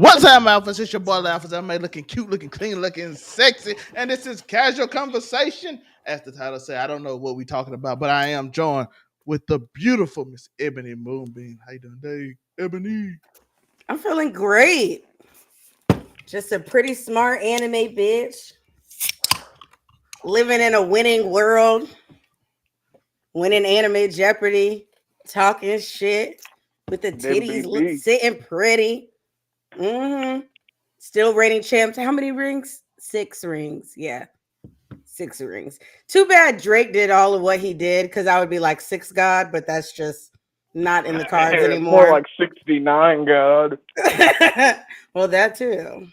What's up, Alphas? It's your boy Alphas. I'm looking cute, looking clean, looking sexy, and this is casual conversation. As the title says, I don't know what we're talking about, but I am joined with the beautiful Miss Ebony Moonbeam. How you doing, Dave? Ebony. I'm feeling great. Just a pretty smart anime bitch. Living in a winning world. Winning anime Jeopardy. Talking shit. With the Them titties BB. sitting pretty. Mm-hmm. Still reigning champs. How many rings? 6 rings. Yeah. 6 rings. Too bad Drake did all of what he did because I would be like 6 God, but that's just not in the cards It's more anymore. like 69, God. Well, that too.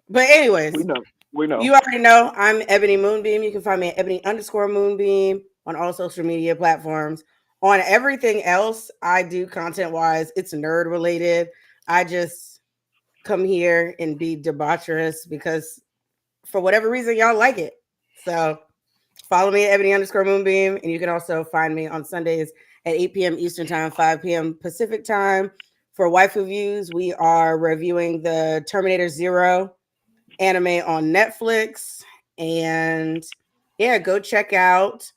But anyways, We know. We know. you already know I'm Ebony Moonbeam. You can find me at Ebony_Moonbeam on all social media platforms. On everything else I do content wise, it's nerd related. I just come here and be debaucherous because for whatever reason y'all like it. So follow me at Ebony_Moonbeam. And you can also find me on Sundays at 8 p.m. Eastern Time, 5 p.m. Pacific Time. For Waifu Views, we are reviewing the Terminator Zero anime on Netflix. And yeah, go check out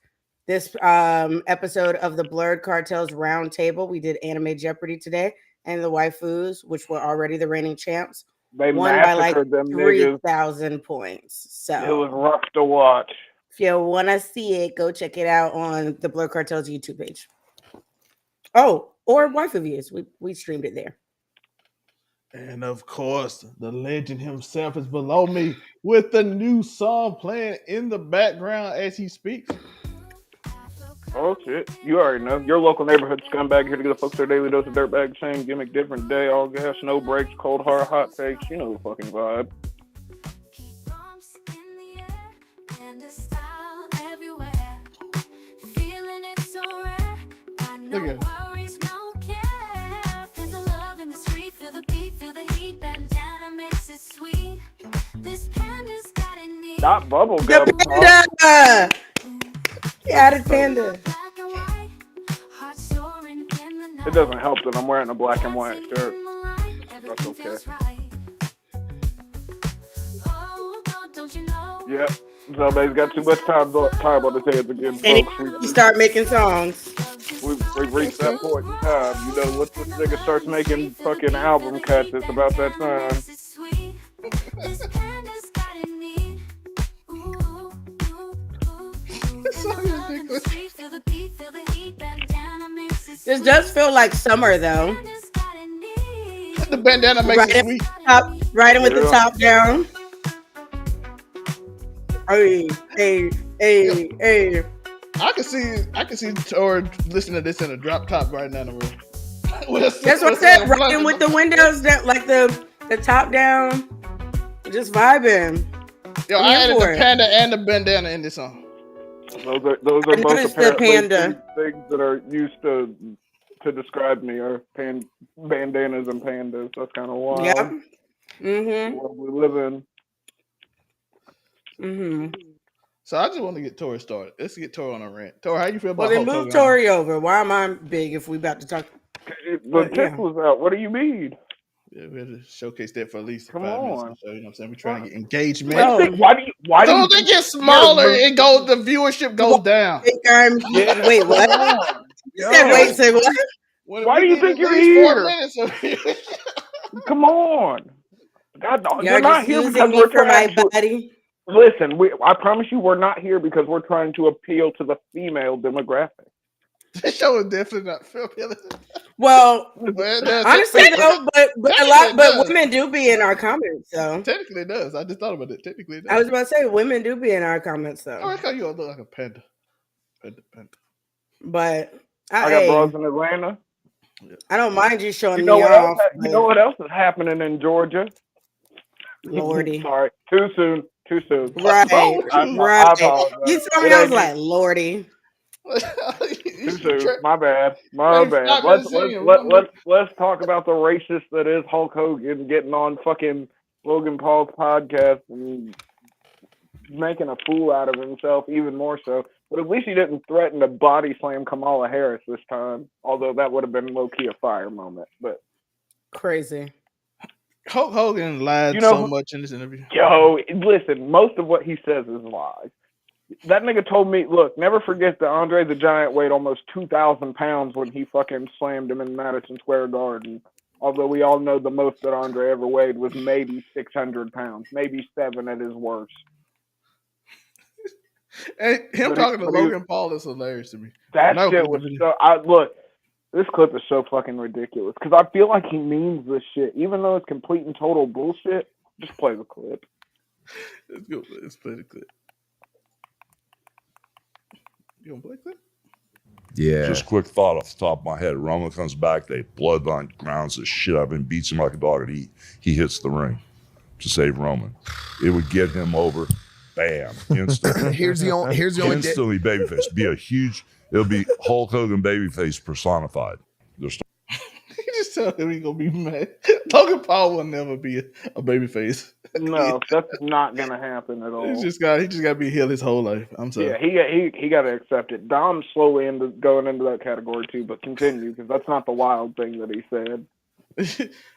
this episode of the Blurred Cartels Roundtable. We did Anime Jeopardy today, and the waifus, which were already the reigning champs, They won by like massacred them niggas. 3,000 points. It was So rough to watch. if you want to see it, go check it out on the Blurred Cartels YouTube page. Oh, or Waifu Views. We streamed it there. And of course, the legend himself is below me with the new song playing in the background as he speaks. Oh, shit. You already know. Your local neighborhood scumbag here to get a folks their daily dose of dirtbag. Same gimmick, different day. All gas, no brakes, cold, hard, hot takes. You know the fucking vibe. Look at it. Not bubble The gum. panda! Yeah, the panda. It doesn't help that I'm wearing a black and white shirt. That's okay. Yep. Zelmae's got too much time on his hands again, And folks. you start making songs. We've reached that point in time. You know, once this nigga starts making fucking album cuts, it's about that time. This does feel like summer though. The bandana makes it sweet. Riding with the top down. Hey. I can see Tor listening to this in a drop top right now in the room. That's what I said. Riding with the windows that like the top down. Just vibing. Yo, I added the panda and the bandana in this song. Those are both apparently things that are used to describe me are bandanas and pandas. That's kind of wild. Yep. The world we live in. So I just want to get Tori started. Let's get Tori on a rant. Tori, how you feel about? Well, then move Tori over. Why am I big if we about to talk? The tip was out. What do you mean? Yeah, we had to showcase that for at least Come 5 minutes. on. So, you know what I'm saying? We're trying to get engagement. Why do you they get smaller? It goes. The viewership goes down. Wait, what? You said wait. Say what? Why do you think you're here? Come on. God, you're not here because we're trying to. Body. Listen, I promise you, we're not here because we're trying to appeal to the female demographic. This show is definitely not female. Well, honestly though, but women do be in our comments, so technically it does. I just thought about it. Technically, it does. I was about to say women do be in our comments, though. Oh, I thought you look like a panda. But I got bras in Atlanta. I don't mind you showing me off. You know what else is happening in Georgia? Lordy. Sorry, too soon. Right. I apologize. You told me I was like, Lordy. Too soon. My bad. Let's talk about the racist that is Hulk Hogan getting on fucking Logan Paul's podcast and making a fool out of himself even more so. But at least he didn't threaten to body slam Kamala Harris this time. Although that would have been low key a fire moment. But crazy. Hulk Hogan lied You know so much in this interview. Yo, listen, most of what he says is lies. That nigga told me, look, never forget that Andre the Giant weighed almost 2,000 pounds when he fucking slammed him in Madison Square Garden. Although we all know the most that Andre ever weighed was maybe 600 pounds, maybe 7 at his worst. And him talking to Logan Paul is hilarious to me. That shit was so. Look, this clip is so fucking ridiculous because I feel like he means this shit, even though it's complete and total bullshit. Just play the clip. Let's play the clip. You gonna play the clip? Yeah. Just quick thought off the top of my head. Roman comes back, they bloodline grounds the shit out of him, beats him like a dog, and he hits the ring to save Roman. It would get him over. Bam. Instantly. Here's the only instantly babyface. It'll be Hulk Hogan babyface personified. You just tell him he's gonna be mad. Logan Paul will never be a babyface. No, that's not gonna happen at all. He just got to be healed his whole life. I'm sorry. Yeah, he got to accept it. Dom's slowly going into that category too, but continue because that's not the wild thing that he said.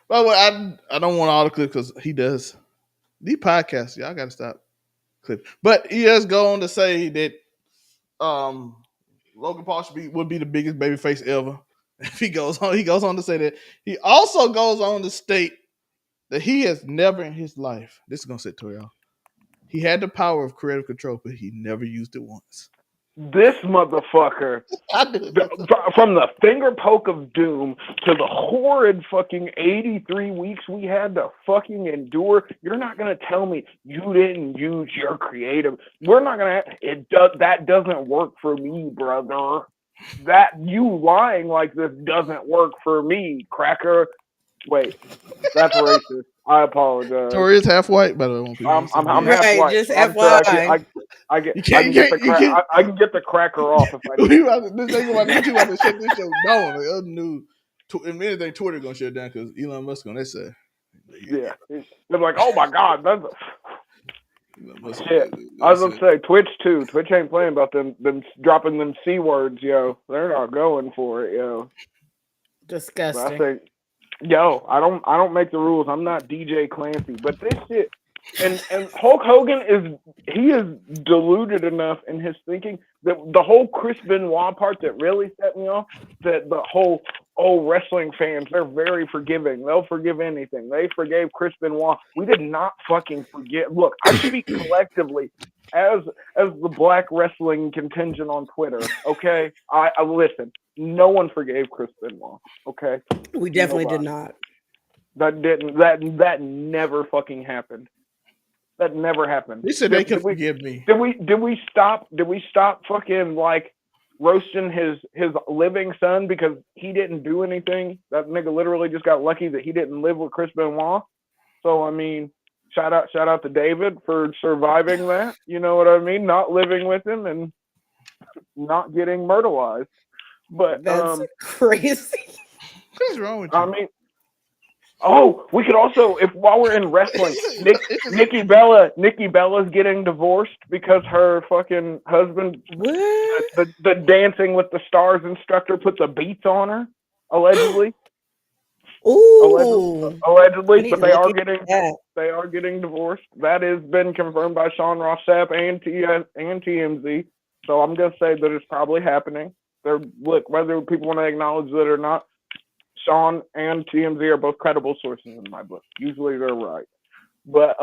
Well, I don't want all the clips because he does the podcast. Y'all got to stop clip. But he does go on to say that Logan Paul would be the biggest babyface ever. If he goes on to say that. He also goes on to state that he has never in his life, this is going to sit to y'all, he had the power of creative control, but he never used it once. This motherfucker, from the finger poke of doom to the horrid fucking 83 weeks we had to fucking endure, you're not going to tell me you didn't use your creative. We're not going to, that doesn't work for me, brother. That you lying like this doesn't work for me, cracker. Wait, that's racist. I apologize. Tori is half white, by the way. I'm half white. Just I'm FYI. I can get the cracker off if I need. This ain't about to shut this show down. The other news, if anything, Twitter gonna shut down because Elon Musk on that side. Yeah, they're like, oh my god, that's shit. I was gonna say Twitch too. Twitch ain't playing about them dropping them C words, yo. They're not going for it, yo. Disgusting. But I think, yo, I don't make the rules. I'm not DJ Clancy, but this shit. And Hulk Hogan is deluded enough in his thinking that the whole Chris Benoit part that really set me off, that the whole wrestling fans, they're very forgiving. They'll forgive anything. They forgave Chris Benoit. We did not fucking forget. Look, I speak collectively as the black wrestling contingent on Twitter. Okay, I listen. No one forgave Chris Benoit. Okay, we definitely did not. That never fucking happened. That never happened. He said they could forgive me. Did we stop fucking like roasting his living son because he didn't do anything? That nigga literally just got lucky that he didn't live with Chris Benoit. So I mean, shout out to David for surviving that. You know what I mean? Not living with him and not getting murderized. But that's crazy. What's wrong with you? I mean, we could also, while we're in wrestling, Nikki Bella's getting divorced because her fucking husband, the Dancing with the Stars instructor, put the beats on her, allegedly. Ooh, allegedly, but they are getting divorced. That has been confirmed by Sean Ross Sapp and TMZ. So I'm gonna say that it's probably happening. Look, whether people want to acknowledge it or not, Sean and TMZ are both credible sources in my book. Usually they're right. But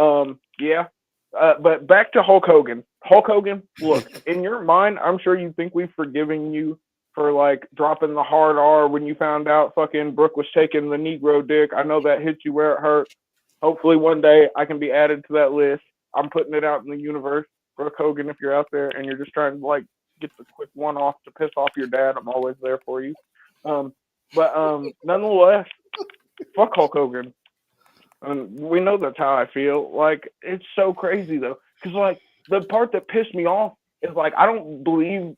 yeah. But back to Hulk Hogan. Hulk Hogan, look, in your mind, I'm sure you think we've forgiven you for like dropping the hard R when you found out fucking Brooke was taking the Negro dick. I know that hit you where it hurt. Hopefully one day I can be added to that list. I'm putting it out in the universe. Brooke Hogan, if you're out there and you're just trying to like get the quick one off to piss off your dad, I'm always there for you. But nonetheless, fuck Hulk Hogan. We know that's how I feel. Like, it's so crazy though, because like the part that pissed me off is like I don't believe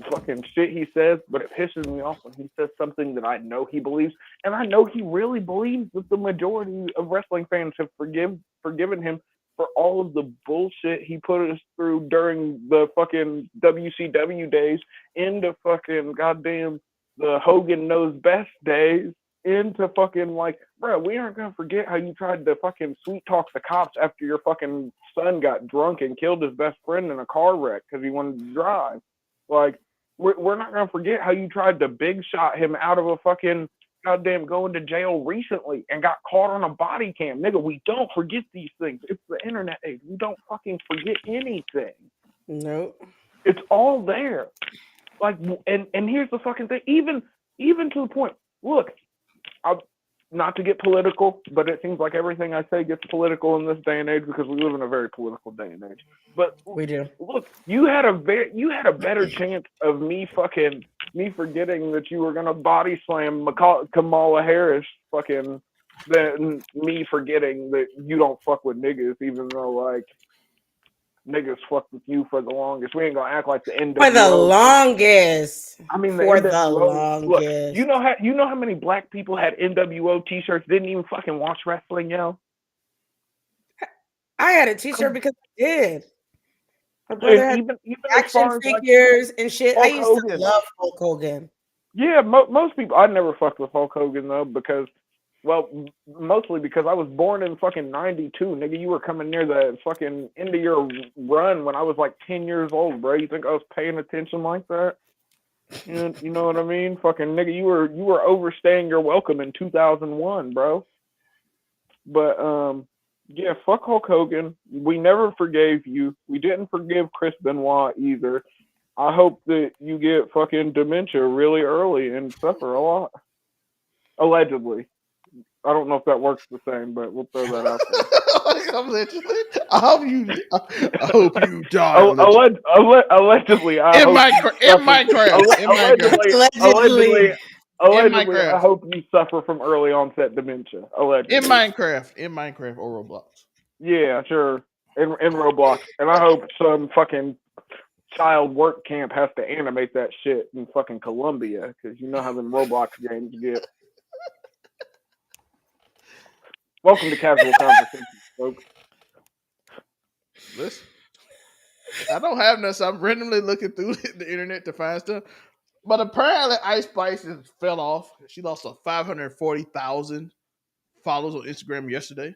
fucking shit he says, but it pisses me off when he says something that I know he believes, and I know he really believes that the majority of wrestling fans have forgiven him for all of the bullshit he put us through during the fucking WCW days into fucking goddamn the Hogan Knows Best days into fucking like bro, we aren't gonna forget how you tried to fucking sweet talk the cops after your fucking son got drunk and killed his best friend in a car wreck because he wanted to drive. Like, we're not gonna forget how you tried to big shot him out of a fucking goddamn going to jail recently and got caught on a body cam. Nigga, we don't forget these things. It's the internet age. We don't fucking forget anything. Nope. It's all there. Like, and here's the fucking thing. Even to the point. Look, not to get political, but it seems like everything I say gets political in this day and age because we live in a very political day and age. But we do. Look, you had a better chance of me forgetting that you were gonna body slam Kamala Harris fucking than me forgetting that you don't fuck with niggas, even though like niggas fucked with you for the longest. We ain't gonna act like the NWO. For the longest. I mean, for the longest. Look, you know how many black people had NWO t-shirts, didn't even fucking watch wrestling, yo? I had a t-shirt because I did. My brother had even action figures and shit. I used to love Hulk Hogan. Yeah, most people. I never fucked with Hulk Hogan though because, well, mostly because I was born in fucking '92, nigga. You were coming near the fucking end of your run when I was like 10 years old, bro. You think I was paying attention like that? You know what I mean? Fucking nigga, you were overstaying your welcome in 2001, bro. But yeah, fuck Hulk Hogan. We never forgave you. We didn't forgive Chris Benoit either. I hope that you get fucking dementia really early and suffer a lot. Allegedly. I don't know if that works the same, but we'll throw that out there. Allegedly. I hope you die. Allegedly. In Minecraft. Allegedly, I hope you suffer from early onset dementia. Allegedly. In Minecraft or Roblox. Yeah, sure. In Roblox. And I hope some fucking child work camp has to animate that shit in fucking Colombia, because you know how them Roblox games get. Welcome to Casual Conversations, folks. Listen, I don't have nothing, so I'm randomly looking through the internet to find stuff. But apparently, Ice Spice fell off. She lost 540,000 followers on Instagram yesterday.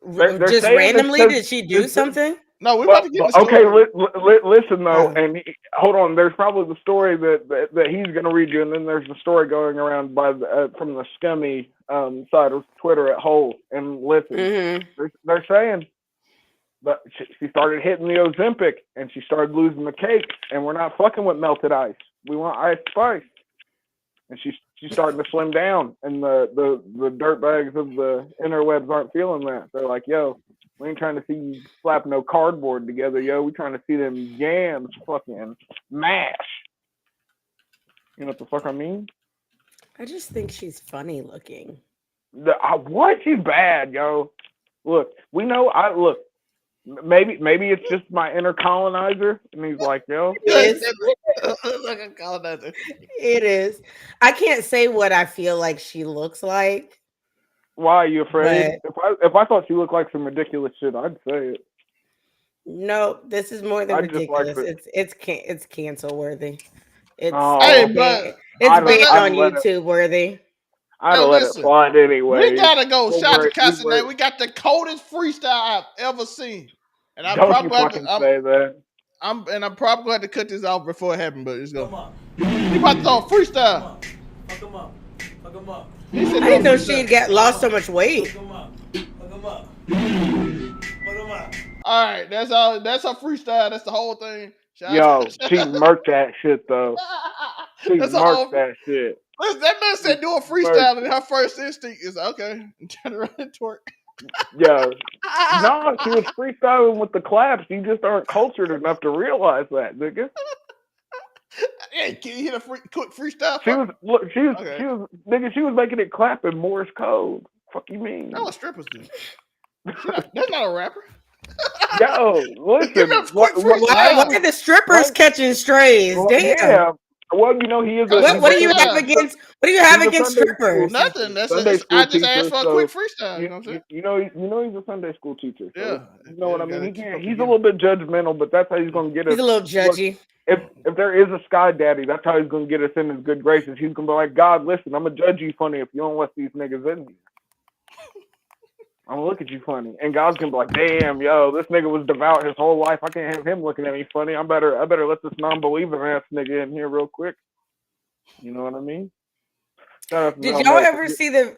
Just randomly, did she do something? No, we're about to get the story. Okay, listen though, and hold on. There's probably the story that he's going to read you, and then there's the story going around from the scummy side of Twitter at Hole. And listen, they're saying that she started hitting the Ozempic, and she started losing the cake, and we're not fucking with melted ice. We want Ice Spice, and she's starting to slim down, and the dirtbags of the interwebs aren't feeling that. They're like, yo, we ain't trying to see you slap no cardboard together, yo. We trying to see them yams fucking mash. You know what the fuck I mean? I just think she's funny looking. What? She's bad, yo. Look, we know. Look. Maybe it's just my inner colonizer, and he's like, yo. Like a colonizer. It is. I can't say what I feel like she looks like. Why are you afraid? If I thought she looked like some ridiculous shit, I'd say it. No, this is more than ridiculous. It's cancel worthy. It's banned on YouTube worthy. I'd let it slide anyway. We gotta go. Shout to Castanet. We got the coldest freestyle I've ever seen. And I'm probably say that. I'm probably going to cut this off before it happened, but it's going. He about to throw a freestyle. Fuck him up. Fuck him up. I didn't know she had lost so much weight. Fuck him up. Fuck him up. Fuck him up. All right, that's all. That's her freestyle. That's the whole thing. Yo, she murked that shit though. She murked that shit. That man said do a freestyle, and her first instinct is okay. Turn around and twerk. Yeah, no, she was freestyling with the claps. You just aren't cultured enough to realize that, nigga. Hey, can you hit a quick freestyle? She was making it clap in Morse code. Fuck you mean? That's what strippers do. That's not a rapper. Yo, listen. Why are the strippers catching strays? Damn. Yeah, Well, you know, he is a What- he's What a do you Sunday, have Yeah. against? What do you have he's a against Sunday school strippers? Nothing. teacher. That's Sunday school I just asked teacher. for a So quick freestyle. You know what I'm saying? you know he's a Sunday school teacher. So Yeah. you know what I mean. Gotta He keep can't. up He's a the little bit judgmental, but that's how he's gonna get us. He's a little Look, judgy. if there is a sky daddy, that's how he's gonna get us in his good graces. He's gonna be like, God, listen, I'm gonna judge you funny if you don't let these niggas in here. I'm gonna look at you funny, and God's gonna be like, damn, yo, this nigga was devout his whole life. I can't have him looking at me funny. I better let this non-believer ass nigga in here real quick. You know what I mean? Shout out to Did Zelmae. y'all ever see the?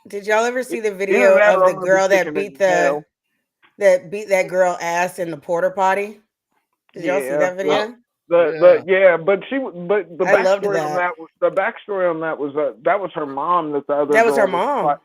Did y'all ever see the Either video that of or the I'm gonna be girl that kicking beat in jail. that girl ass in the porter potty? Did y'all see Yeah, that video? but the I loved backstory on that. that was her mom that the other That was her girl was mom.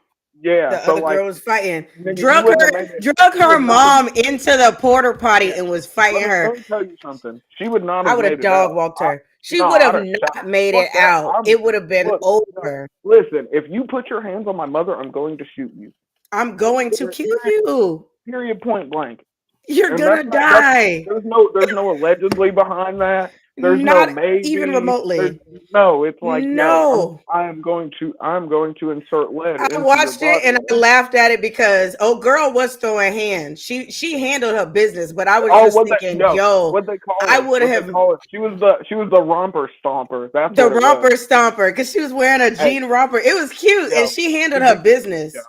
yeah, The so other like girl was fighting. nigga, you Drug wouldn't have made it. her mom into the porter potty Yeah. and was fighting Let her. me tell you something. She would not I have would have made it dog out. walked her. She No, would have I'd have shot. not made Fuck it that. out. It would have been over. Listen, if you put your hands on my mother, I'm going to shoot you. I'm going to kill you. Period, point blank. You're And gonna die. there's no allegedly behind that. There's no Not maybe. even remotely. No, it's like No. I'm going to insert lead I into your watched it body. and I laughed at it because girl was throwing hands. She handled her business, but I was just what thinking, what they call I her? would What have they call her? She was the romper stomper. That's the what it romper was. stomper because she was wearing a Hey, jean romper. It was cute and yo, she handled her business. yo.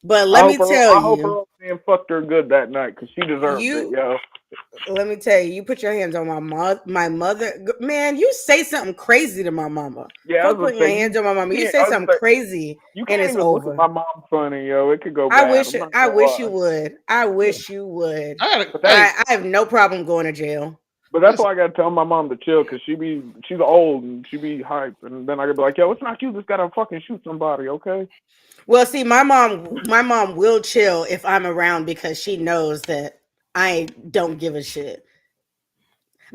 But let me tell I hope her you, old man fucked her good that night because she deserved it, yo. let me tell you, you put your hands on my mother, man. You say something crazy to my mama. Yeah, I Fuck was putting gonna your say hands on my mama. You can't- say I was something gonna say, crazy you and can't it's even look at over. my mom funny, yo. It could go I bad. wish I'm not I gonna wish lie. you would. I wish you would. But that's, I have no problem going to jail. but that's why I gotta tell my mom to chill because she's old and she be hype, and then I could be like, yo, it's not you. Just gotta fucking shoot somebody, okay? Well, see, my mom will chill if I'm around because she knows that I don't give a shit.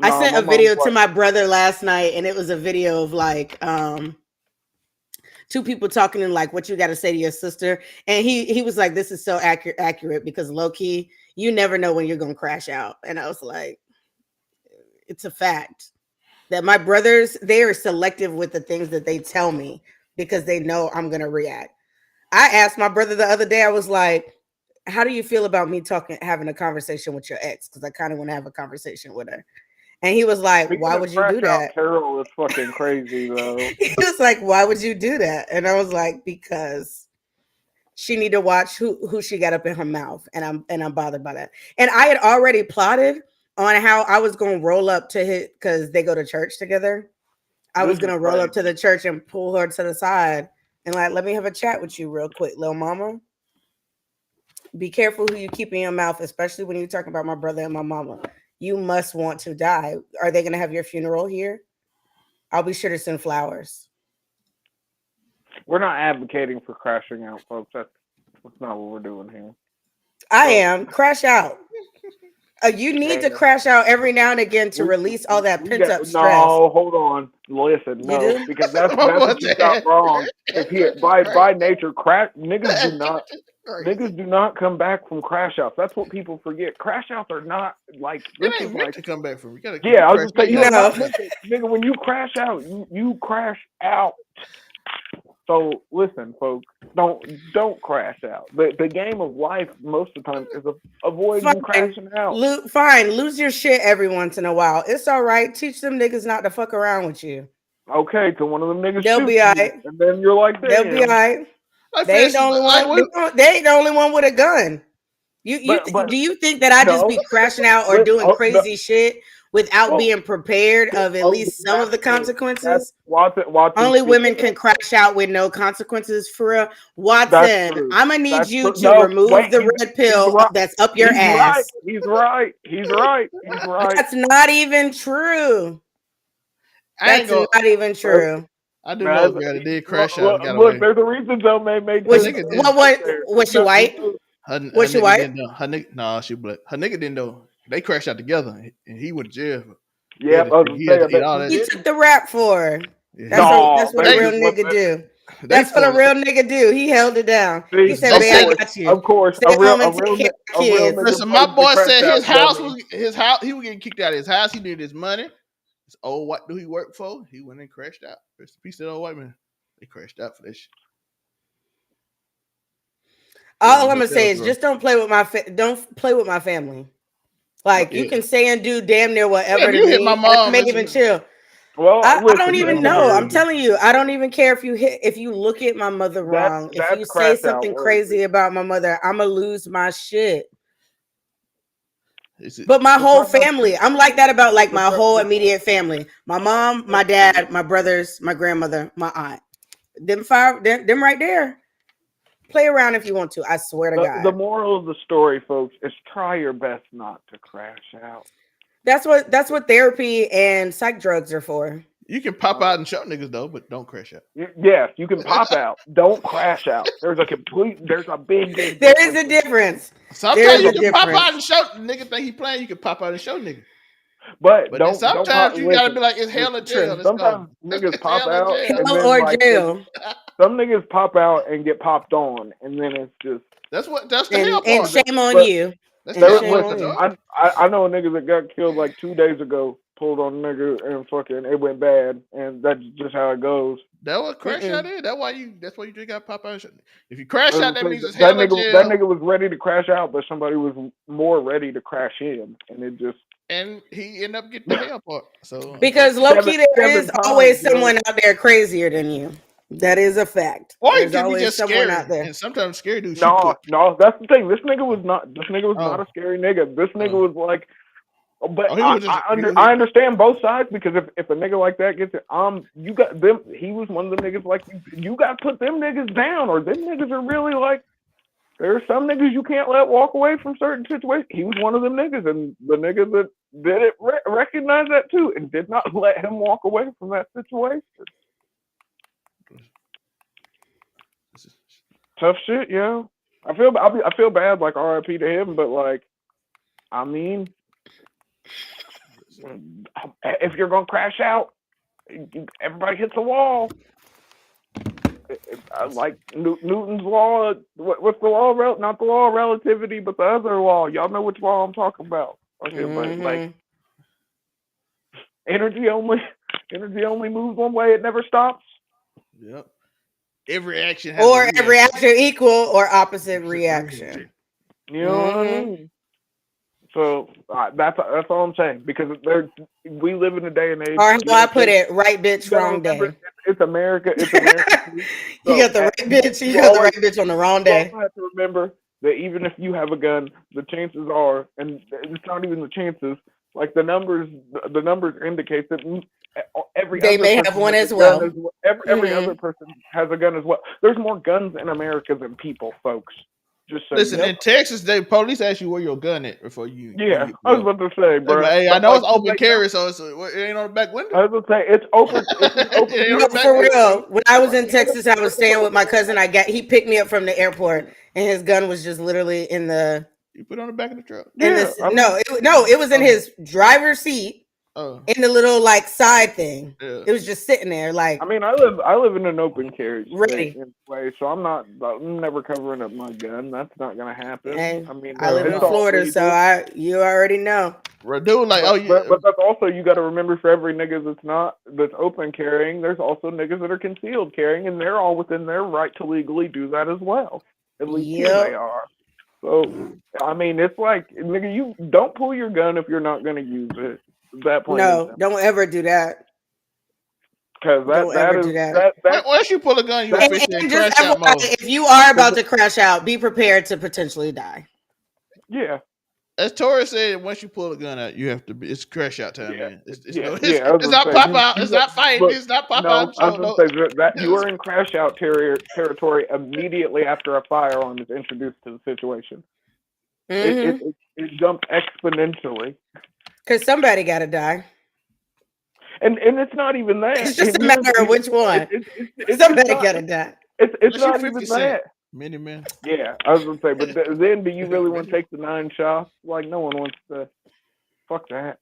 I No, sent my a mom's video to like, my brother last night, and it was a video of like two people talking and like what you got to say to your sister, and he was like, "This is so accurate because low key, you never know when you're gonna crash out." And I was like, "It's a fact that my brothers they are selective with the things that they tell me because they know I'm gonna react." I asked my brother the other day, I was like, how do you feel about me having a conversation with your ex? Because I kind of want to have a conversation with her. And he was like, speaking why of would you crash do out, that? Carol is fucking crazy though. He was like, why would you do that? And I was like, because she need to watch who she got up in her mouth. And I'm bothered by that. And I had already plotted on how I was going to roll up to his, because they go to church together. I was going to roll up to the church and pull her to the side and like, let me have a chat with you real quick, little mama. Be careful who you keep in your mouth, especially when you're talking about my brother and my mama. You must want to die. Are they going to have your funeral here? I'll be sure to send flowers. We're not advocating for crashing out, folks. That's not what we're doing here. I am. Crash out. You need to crash out every now and again to release all that pent up stress. No, hold on. Listen, no, because that's what you got wrong. If he by nature, niggas do not come back from crash outs. That's what people forget. Crash outs are not like this It ain't is meant like to come back from. I was gonna say No. nigga. When you crash out, you crash out. So listen, folks, don't crash out. The game of life most of the time is avoiding crashing out. Fine, lose your shit every once in a while. It's all right. Teach them niggas not to fuck around with you. Okay, to one of them niggas they'll be all right, and then you're like, damn. They'll be all right. They ain't the only one. They ain't the only one with a gun. Do you think that I just be crashing out or doing crazy shit without being prepared of at least some of the consequences? Watson, only women can crash out with no consequences for real. Watson, I'm gonna need you to remove the red pill that's up your ass. He's right. That's not even true. That's not even true. I do know a girl that did crash out and got look, away. there's a reason Zelmae made Was she white? Was she white? Her nigga, nah, she black. Her nigga didn't know. They crashed out together, and he went to jail. Yeah, he had to eat all that. He took the rap for her. Yeah. That's what a real nigga do. That's what a real nigga do. He held it down. He said, "Babe, I got you." Of course, stay home and take care of kids. Listen, my boy said his house. He was getting kicked out of his house. He needed his money. This old white dude he worked for, he went and crashed out. Rest in peace to that old white man. They crashed out for that shit. All I'm gonna say is just don't play with my family. Like you can say and do damn near whatever if to you hit me. my And mom, I may even chill. Well, I listen, don't even know. I'm telling you, I don't even care if you look at my mother wrong. If that's you say crash out something worthy. crazy about my mother, I'm gonna lose my shit. Is it- But my The whole problem- family, I'm like that about like my whole the- immediate family. My mom, my dad, my brothers, my grandmother, my aunt. Them right there. Play around if you want to. I swear to God. The moral of the story, folks, is try your best not to crash out. That's what therapy and psych drugs are for. You can pop out and show niggas though, but don't crash out. Yes, you can pop out. Don't crash out. There's a big There is a difference. Sometimes you a can pop difference. out and show nigga think he playing. You can pop out and show nigga. But But then don't sometimes pop, you gotta listen, be like, it's hell or jail. Let's sometimes go. niggas It's pop hell or out jail. and Hell then or like jail. some niggas pop out and get popped on, and then it's just. That's the hell And part. shame on But- you. That's And the hell shame part. on you. That's I know a nigga that got killed like 2 days ago, pulled on a nigga and fucking it went bad, and that's just how it goes. That what crash out is. That's why you just got pop out and show. If you crash out, that means it's that hell or nigga, jail. that nigga was ready to crash out, but somebody was more ready to crash in, and it just. And he ended up getting the hell part. So Because low key, there seven is times, always yo. someone out there crazier than you. That is a fact. or you There's can be always just someone scary. out there. And sometimes scary dudes shoot No, quick. that's the thing. This nigga was not a scary nigga. This nigga was like, but Oh, he was just- I understand both sides, because if a nigga like that gets it, you got them. He was one of the niggas like you got to put them niggas down, or them niggas are really like. There are some niggas you can't let walk away from certain situations. He was one of them niggas, and the niggas that did it recognized that too, and did not let him walk away from that situation. Tough shit, yo. I feel bad, like RIP to him, but like, I mean, if you're gonna crash out, everybody hits a wall. Like Newton's law. What's the law? Not the law of relativity, but the other law. Y'all know which law I'm talking about. Okay, but like, energy only moves one way. It never stops. Yep. Every action has Or a every action equal or opposite reaction. You know what I mean? So that's all I'm saying, because we live in a day and age. Or how I put it, right bitch, wrong day. It's America. It's America. You got the right bitch. You got the right bitch on the wrong day. You have to remember that even if you have a gun, the chances are, and it's not even the chances, like the numbers indicate that every They other may person have one has as a well. gun every other person has a gun as well. There's more guns in America than people, folks. Just so Listen, you know. in Texas, the police ask you where your gun at before you. Yeah, I was about to say, bro. Like, hey, I know it's open carry, so it ain't on the back window. I was about to say it's open. No, for real. When I was in Texas, I was staying with my cousin. He picked me up from the airport, and his gun was just literally in the. You put it on the back of the truck. It was in his driver's seat. In the little like side thing. Yeah. It was just sitting there, like. I mean, I live in an open carry ready way, so I'm never covering up my gun. That's not gonna happen. And I mean, I live in Florida, so you already know. Dude, like, but that's also, you got to remember, for every nigga that's open carrying, there's also niggas that are concealed carrying, and they're all within their right to legally do that as well. At least here they are. So I mean, it's like, nigga, you don't pull your gun if you're not gonna use it. That point. No, don't ever do that. Because once you pull a gun, you officially in crash out mode. If you are about to crash out, be prepared to potentially die. Yeah. As Tori said, once you pull a gun out, you have to be. It's crash out time, man. It's not pop out. It's not fighting. It's not pop out. I was going to say that you are in crash out territory immediately after a firearm is introduced to the situation. It jumps exponentially. Because somebody got to die. And it's not even that. It's just a matter of which one. Somebody got to die. It's not even that. Many men. Yeah, I was going to say, but then do you really want to take the 9 shots? Like, no one wants to. Fuck that.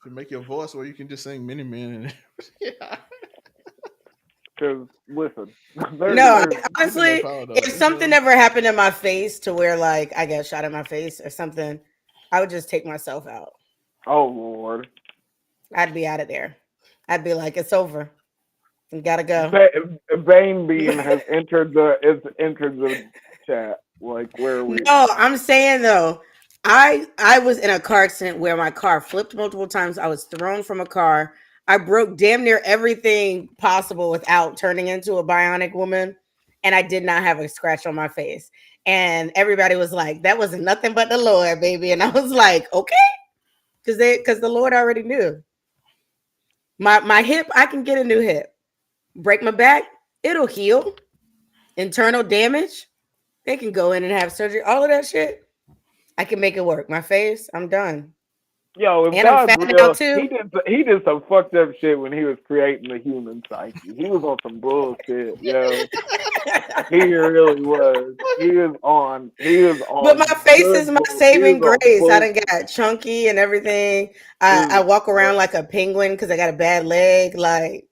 To make your voice where you can just sing Many Men. Yeah. Because, listen. Honestly, if something ever happened in my face to where, like, I got shot in my face or something, I would just take myself out. Oh, Lord. I'd be out of there. I'd be like, it's over. You gotta go. Bane Beam has entered the chat. Like, where are we? No, I'm saying though, I was in a car accident where my car flipped multiple times. I was thrown from a car. I broke damn near everything possible without turning into a bionic woman, and I did not have a scratch on my face. And everybody was like, "That wasn't nothing but the Lord, baby." And I was like, "Okay," because the Lord already knew. My hip, I can get a new hip. Break my back, it'll heal. Internal damage, they can go in and have surgery. All of that shit, I can make it work. My face, I'm done. Yo, if And I'm God's fat now real, too. he did some fucked up shit when he was creating the human psyche. He was on some bullshit, yo. He really was. He was on. But my face is good my bull. He was saving on grace. I done bullshit. got chunky and everything. He I was walk around on- like a penguin because I got a bad leg. Like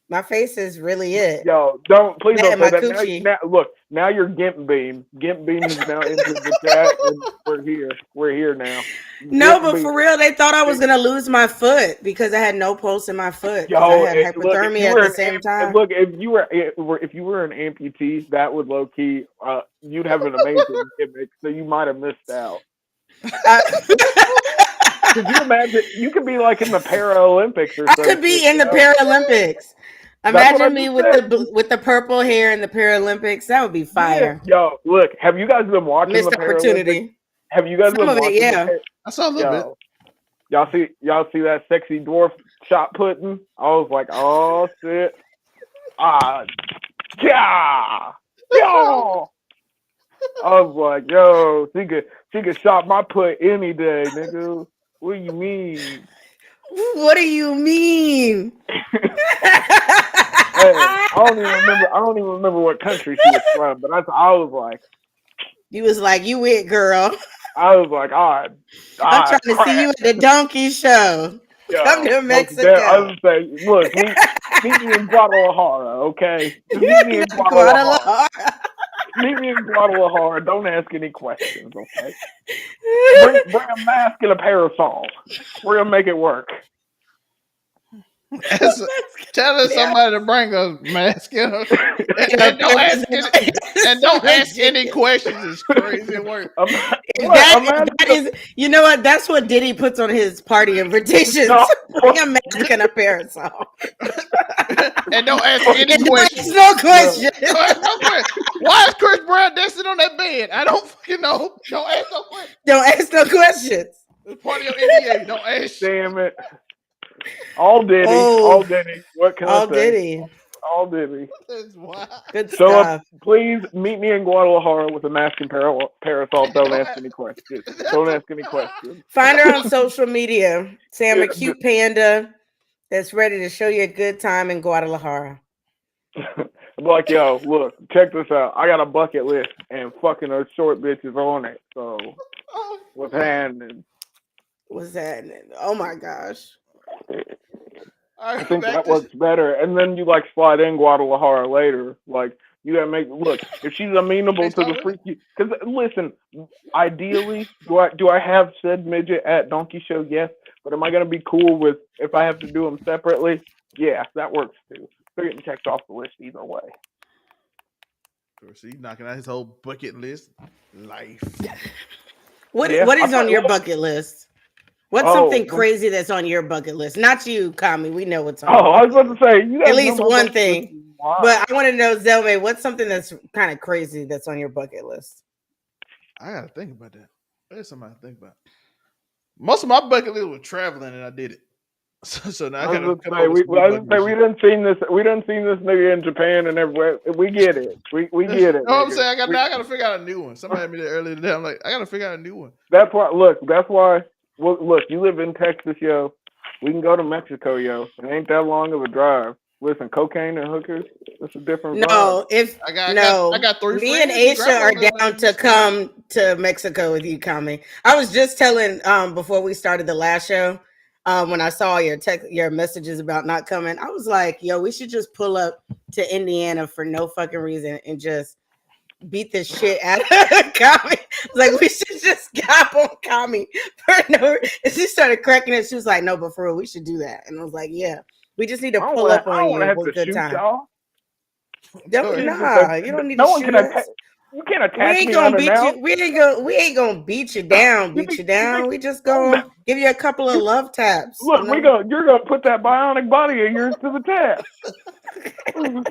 my face is really it. Yo, please That don't and say my that. coochie. Look, now you're Gimp Beam. Gimp Beam has now entered the chat, and we're here. We're here now. No, Gimp but Beam. for real, they thought I was gonna lose my foot because I had no pulse in my foot because I Yo, had look, if you hypothermia at were the same time. look, if you were an amputee, that would low key, you'd have an amazing gimmick. So you might have missed out. Could you imagine? You could be like in the Paralympics or I some could shit. be in the Paralympics. That's what I Imagine me just with said. the purple hair in the Paralympics. That would be Yeah. fire. Yo, look, have you guys been watching the Missed Paralympics? opportunity. Have you guys Some been of it, watching yeah. I saw a little bit. Y'all see that sexy dwarf shot putting? I was like, oh shit. Yeah. Yo. I was like, yo, she could shot my put any day, nigga. What do you mean? What do you mean? Hey, I don't even remember what country she was from, but I was like, You was like, you it, girl. all I'm right, trying to see you at the donkey show. Come yo, to I Mexico. was say, look, meet me in Guadalajara, okay? Just meet me in Guadalajara. Guadalajara. Meet me in Guadalajara. Don't ask any questions, okay? Bring a mask and a parasol. We're gonna make it work. Telling somebody to bring a mask in her. And don't ask any questions is crazy work. That is, you know what? That's what Diddy puts on his party invitations. No. Bring a mask and a parasol. And don't ask any questions. No question. Why is Chris Brown dancing on that bed? I don't fucking know. Don't ask no questions. Don't ask no questions. It's part of your NDA. Don't ask. Damn it. All Diddy. Oh. All Diddy. What can All I say? Diddy. All Diddy. That's wild. Good So stuff. please meet me in Guadalajara with a mask and parasol. Don't ask any questions. Don't ask any questions. Find her on social media. Say I'm a cute panda that's ready to show you a good time in Guadalajara. I'm like, yo, look, check this out. I got a bucket list, and fucking those short bitches on it. So what's happening? What's that? Oh my gosh. I think that works better. And then you like slide in Guadalajara later. Like you gotta look if she's amenable to the freaky. Because listen, ideally, do I have said midget at Donkey Show? Yes, but am I gonna be cool with if I have to do them separately? Yeah, that works too. They're getting checked off the list either way. Of course, he's knocking out his whole bucket list. Life. What is on your bucket list? What's something crazy that's on your bucket list? Not you, Kami. We know what's on. I was about to say you at least one thing. But I want to know, Zelmae, what's something that's kind of crazy that's on your bucket list? I gotta think about that. There's something to think about. Most of my bucket list was traveling, and I did it. So now I gotta come we done seen this. We done seen this nigga in Japan and everywhere. We get it. We get it. You know what I'm saying? I gotta figure out a new one. Somebody had me there earlier today. I'm like, I gotta figure out a new one. That's why. Look, you live in Texas, yo. We can go to Mexico, yo. It ain't that long of a drive. Listen, cocaine and hookers, it's a different vibe. I got 3 friends. Me and Aisha are down to come to Mexico with you, Kami. I was just telling before we started the last show, when I saw your messages about not coming, I was like, yo, we should just pull up to Indiana for no fucking reason and just beat the shit out of Kami. Like, we should just gop on Kami for no. And she started cracking it. She was like, "No, but for real, we should do that." And I was like, "Yeah, we just need to pull up I on don't want you to have with to good shoot time." y'all. Tori, Nah, you don't need to No one shoot can us. attack. You can't We attack ain't me gonna beat unannounced. you. We ain't gonna beat you down. Beat you down. We just gonna give you a couple of love taps. Look, You know? you're gonna put that bionic body of yours to the test.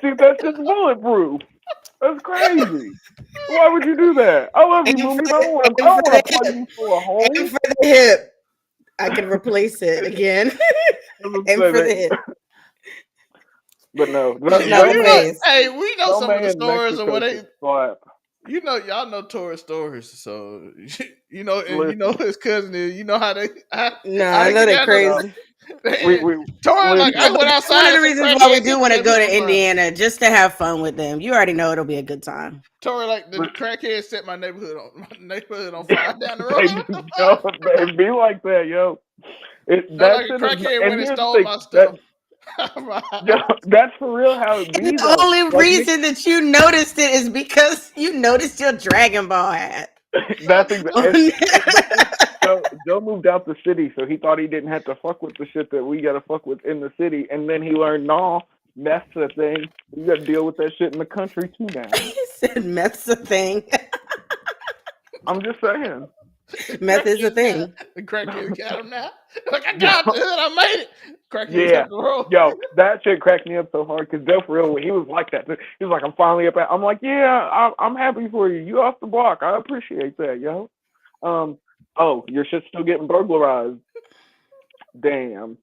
See if that's just bulletproof. That's crazy. Why would you do that? I love you, Aim for Mooney, but I don't aim for want the to plug hip. you for a Aim hole. for the hip. I can replace it again. Aim for the hip. But no, Not the face. hey, we know some of the Zelmae in stories of Mexico what they. should slap. Y'all know Tori's stories, so you know, and you Listen. know his cousin is. You know how they. No, how I they know get they're down to crazy. We Tori like I listen. went That's one outside of and the some reasons why we crackheads do hit want to me go on to the ground. Indiana just to have fun with them. You already know it'll be a good time. Tori like the crackheads set my neighborhood on fire down the road. They be like that, yo. No, That like a shit is. crackhead And went and here's the stole thing. my stuff. That's for real how it And be the though. only Like reason that you noticed it is because you noticed your Dragon Ball hat. that's exactly. Joe moved out the city, so he thought he didn't have to fuck with the shit that we gotta fuck with in the city, and then he learned, no, that's the thing. You gotta deal with that shit in the country too now. He said meth's a thing. I'm just saying. Meth is a thing. The crackhead got him now. Like I got the hood, I made it. Crackhead Yeah, up the road. yo, that shit cracked me up so hard because Joe, for real, he was like that. He was like, I'm finally up at. I'm like, yeah, I'm happy for you. You off the block. I appreciate that, yo. Oh, your shit's still getting burglarized. Damn.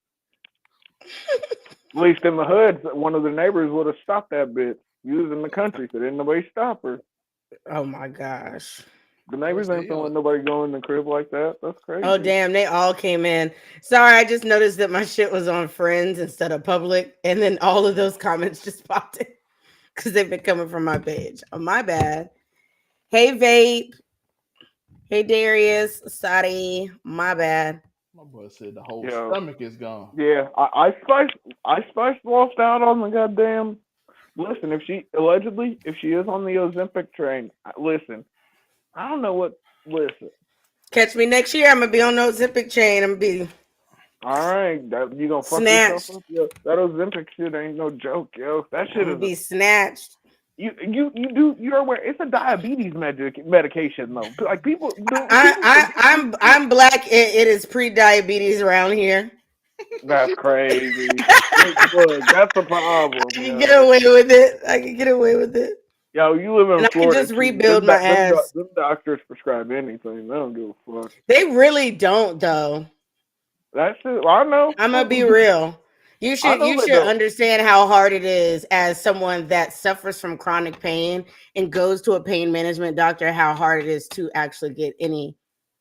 At least in the hood, one of the neighbors would have stopped that bitch. You was in the country, so didn't nobody stop her. Oh my gosh. The neighbors ain't gonna let nobody go in the crib like that. That's crazy. Oh damn, they all came in. Sorry, I just noticed that my shit was on Friends instead of public, and then all of those comments just popped in because they've been coming from my page. Oh my bad. Hey Vape. Hey Darius. Sorry, my bad. My boy said the whole stomach is gone. Yeah, I spiced lost out on the goddamn. Listen, if she is on the Ozempic train, listen, I don't know what. Listen, catch me next year. I'm gonna be on no Ozempic chain. I'm gonna be. All right, you gonna fuck snatched. yourself up? Yo, that Ozempic shit ain't no joke, yo. That shit is be snatched. You're aware it's a diabetes medication though. Like people. I'm black. It is pre-diabetes around here. That's crazy. Look, that's the problem. I can get away with it. Yo, you live in and Florida. I can just rebuild my ass. Them doctors prescribe anything. They don't give a fuck. They really don't, though. That's it. I know. I'm gonna be real. You should understand how hard it is as someone that suffers from chronic pain and goes to a pain management doctor, how hard it is to actually get any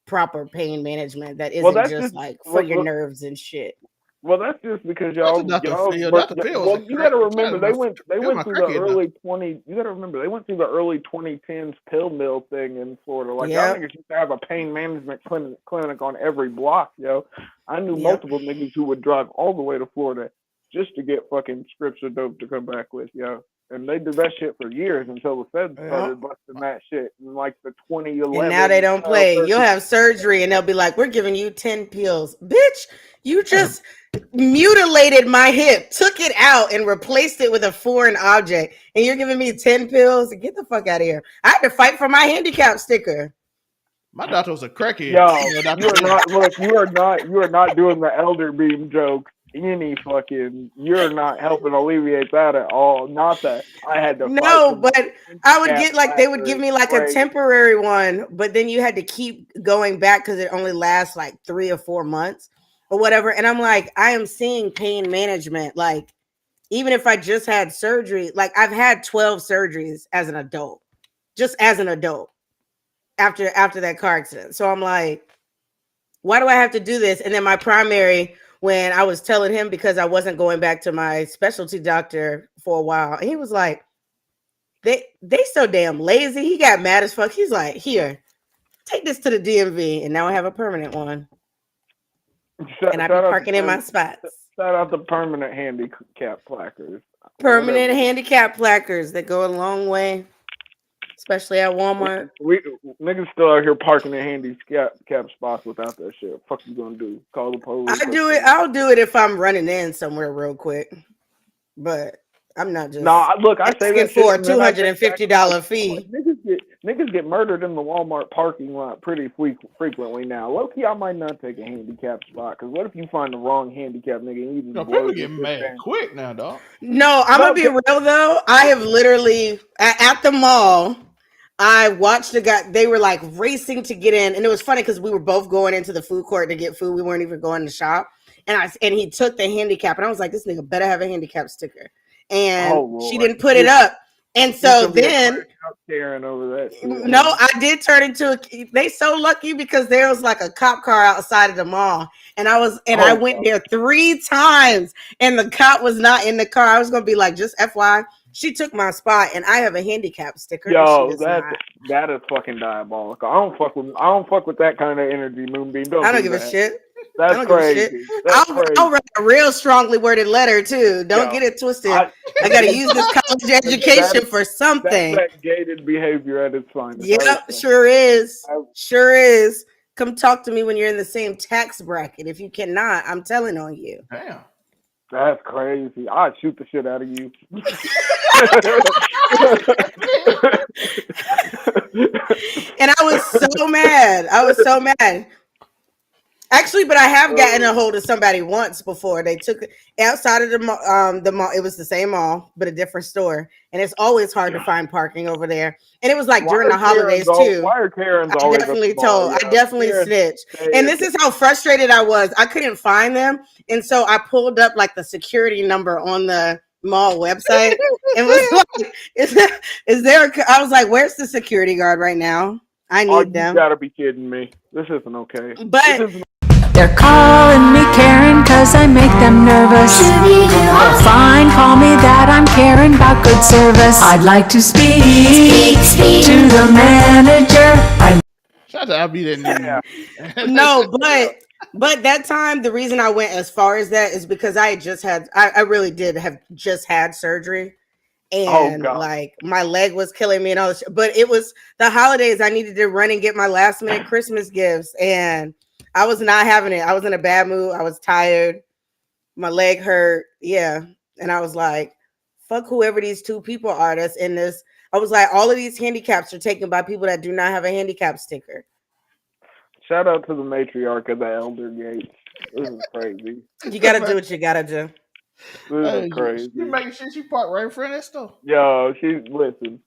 proper pain management that isn't just like for your nerves and shit. Well, that's just because y'all you got to remember they went through the early 20. You got to remember they went through the early 2010s pill mill thing in Florida. Like y'all niggas used to have a pain management clinic on every block, yo. I knew multiple niggas who would drive all the way to Florida just to get fucking scripts of dope to come back with, yo. And they did that shit for years until the feds started busting that shit in like the 2011. And now they don't play. You'll have surgery and they'll be like, we're giving you 10 pills. Bitch, you just mutilated my hip, took it out and replaced it with a foreign object. And you're giving me 10 pills? Get the fuck out of here. I had to fight for my handicap sticker. My doctor was a crackhead. You are not doing the elder beam joke. You're not helping alleviate that at all. Not that I had to. But I would get like they would give me like a temporary one, but then you had to keep going back because it only lasts like 3 or 4 months or whatever. And I'm like, I am seeing pain management. Like, even if I just had surgery, like I've had 12 surgeries as an adult, just as an adult after that car accident. So I'm like, why do I have to do this? And then my primary, when I was telling him because I wasn't going back to my specialty doctor for a while, and he was like, they so damn lazy. He got mad as fuck. He's like, here, take this to the DMV, and now I have a permanent one. And I be parking in my spots. Shout out the permanent handicap placards. Permanent handicap placards that go a long way, especially at Walmart. We niggas still out here parking in handicap spots without that shit. Fuck you gonna do? Call the police? I'll do it if I'm running in somewhere real quick, but I'm not just Nah, look, I say asking that shit, for a and then I think back, $250 I'm like, fee. niggas get murdered in the Walmart parking lot pretty frequently now. Low key, I might not take a handicap spot, because what if you find the wrong handicap nigga and you just No, blow people your get shit mad down? quick now, dog. No, I'm No, gonna be real though. I have literally at the mall. I watched the guy. They were like racing to get in, and it was funny because we were both going into the food court to get food. We weren't even going to shop, and he took the handicap, and I was like, "This nigga better have a handicap sticker." And oh she Lord, didn't put it up, and he's so gonna be then out Karen over that shit. no, I did turn into a. They so lucky because there was like a cop car outside of the mall, and I went there 3 times, and the cop was not in the car. I was gonna be like, just FY, she took my spot, and I have a handicap sticker. And she Yo, does not. that is fucking diabolical. I don't fuck with that kind of energy, Moonbeam. I don't Do give a that. shit. I That's don't give a shit. crazy. That's crazy. I'll write a real strongly worded letter too. Don't Yo, get it twisted. I got to use this college education for that's something. that gated behavior at its finest. Yep, sure is. Sure is. Come talk to me when you're in the same tax bracket. If you cannot, I'm telling on you. Damn. That's crazy. I'd shoot the shit out of you. And I was so mad. I was so mad. Actually, but I have gotten a hold of somebody once before. They took it outside of the mall. It was the same mall, but a different store. And it's always hard to find parking over there. And it was like during the holidays too. Why are Karens I always definitely at the mall? I definitely snitched. And this is how frustrated I was. I couldn't find them. And so I pulled up like the security number on the mall website and was like, is there I was like, where's the security guard right now? I need them. You gotta be kidding me. This isn't okay. But they're calling me Karen cause I make them nervous. Well, fine, call me that, I'm Karen about good service. I'd like to speak to the manager. Shout out to I'll be that new. No, but that time the reason I went as far as that is because I really did have just had surgery. And like my leg was killing me and all this, but it was the holidays. I needed to run and get my last minute Christmas gifts, and I was not having it. I was in a bad mood. I was tired. My leg hurt. Yeah. And I was like, fuck whoever these two people are that's in this. I was like, all of these handicaps are taken by people that do not have a handicap sticker. Shout out to the matriarch of the Elder Gates. This is crazy. You got to do what you got to do. This is crazy. She making sure she parked right in front of that store. Yo, listen.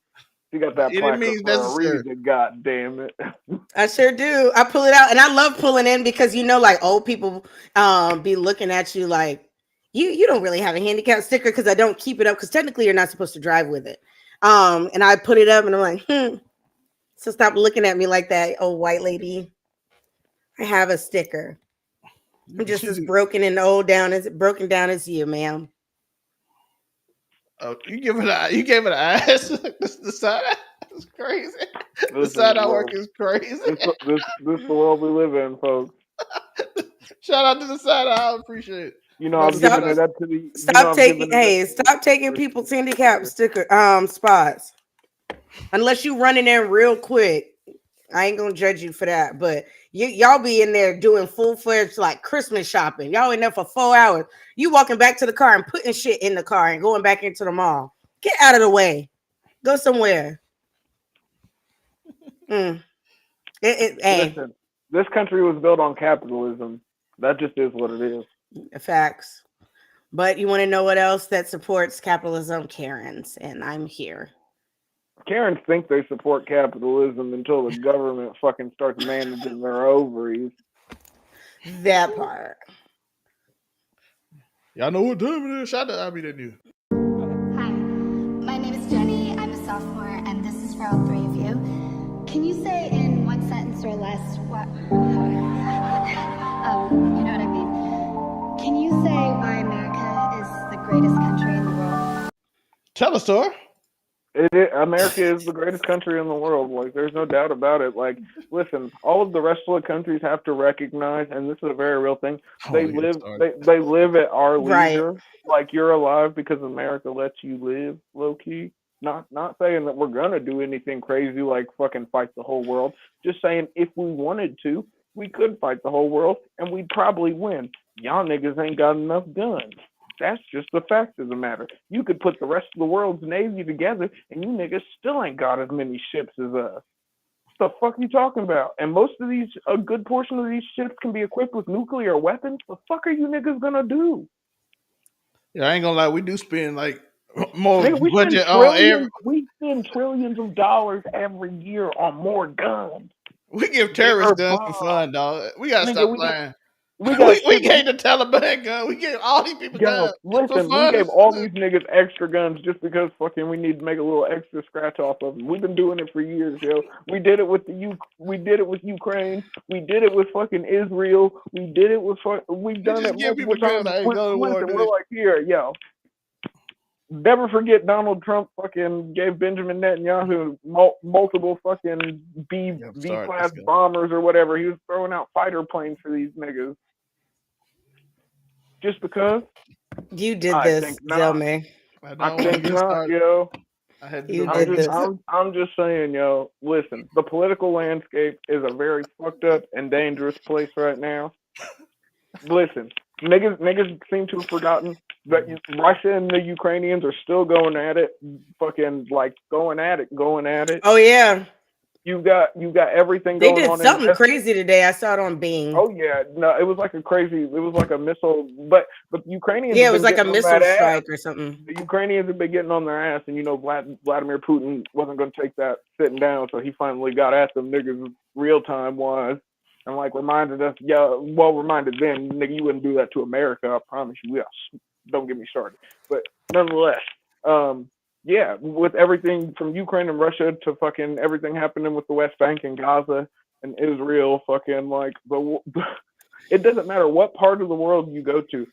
She got that placard for necessary. a reason, god damn it. I sure do. I pull it out, and I love pulling in because like old people be looking at you like you don't really have a handicap sticker because I don't keep it up because technically you're not supposed to drive with it. And I put it up and I'm like, so stop looking at me like that, old white lady. I have a sticker. I'm just as broken down as you, ma'am. Oh, you gave it an ass. The side is crazy. The side I work is crazy. This the world we live in, folks. Shout out to the side I appreciate it. You know, I'm giving it up to the. Stop taking people's handicap sticker spots. Unless you running in real quick. I ain't gonna judge you for that, but y'all be in there doing full-fledged like Christmas shopping. Y'all in there for 4 hours. You walking back to the car and putting shit in the car and going back into the mall. Get out of the way. Go somewhere. Listen, this country was built on capitalism. That just is what it is. Facts. But you want to know what else that supports capitalism? Karens, and I'm here. Karens think they support capitalism until the government fucking starts managing their ovaries. That part. Y'all know what time it is. Shout out to I'll be that new. Hi, my name is Jenny. I'm a sophomore, and this is for all three of you. Can you say in one sentence or less what? You know what I mean. Can you say why America is the greatest country in the world? Tell us, sir. America is the greatest country in the world. Like, there's no doubt about it. Like, listen, all of the rest of the countries have to recognize, and this is a very real thing. They live at our leisure. Right. Like, you're alive because America lets you live, low key. Not saying that we're gonna do anything crazy like fucking fight the whole world. Just saying if we wanted to, we could fight the whole world and we'd probably win. Y'all niggas ain't got enough guns. That's just the fact of the matter. You could put the rest of the world's navy together and you niggas still ain't got as many ships as us. What the fuck are you talking about? And most of these, a good portion of these ships can be equipped with nuclear weapons. The fuck are you niggas gonna do? Yeah, I ain't gonna lie, we do spend like more Nigga, budget on every. we spend trillions of dollars every year on more guns, We give terrorists bigger guns for bombs. fun, dog. We gotta Nigga, stop playing. we got We shit with gave the Taliban gun. We gave all these people yo. guns for Listen, we fun. gave all these niggas extra guns just because fucking we need to make a little extra scratch off of them. We've been doing it for years, yo. We did it with we did it with Ukraine. We did it with fucking Israel. We did it with we've We done just it give multiple people guns. times. Like, hey, go to war. Listen, Do we're this. like here, yo. Never forget Donald Trump fucking gave Benjamin Netanyahu multiple fucking B class bombers or whatever. He was throwing out fighter planes for these niggas. Just because? You did this, Zelmae. I think not, yo. I'm just saying, yo. Listen, the political landscape is a very fucked up and dangerous place right now. Listen, niggas seem to have forgotten that Russia and the Ukrainians are still going at it, fucking like going at it. Oh yeah. You got everything they going on. They did something crazy today. I saw it on Bing. Oh yeah, no, it was like a missile, but the Ukrainians. Yeah, it was like a missile strike or something. The Ukrainians have been getting on their ass, and Vladimir Putin wasn't going to take that sitting down, so he finally got at them niggas real time wise, and like reminded us, reminded them, nigga, you wouldn't do that to America, I promise you. Yeah, don't get me started, but nonetheless, yeah, with everything from Ukraine and Russia to fucking everything happening with the West Bank and Gaza and Israel, fucking like it doesn't matter what part of the world you go to.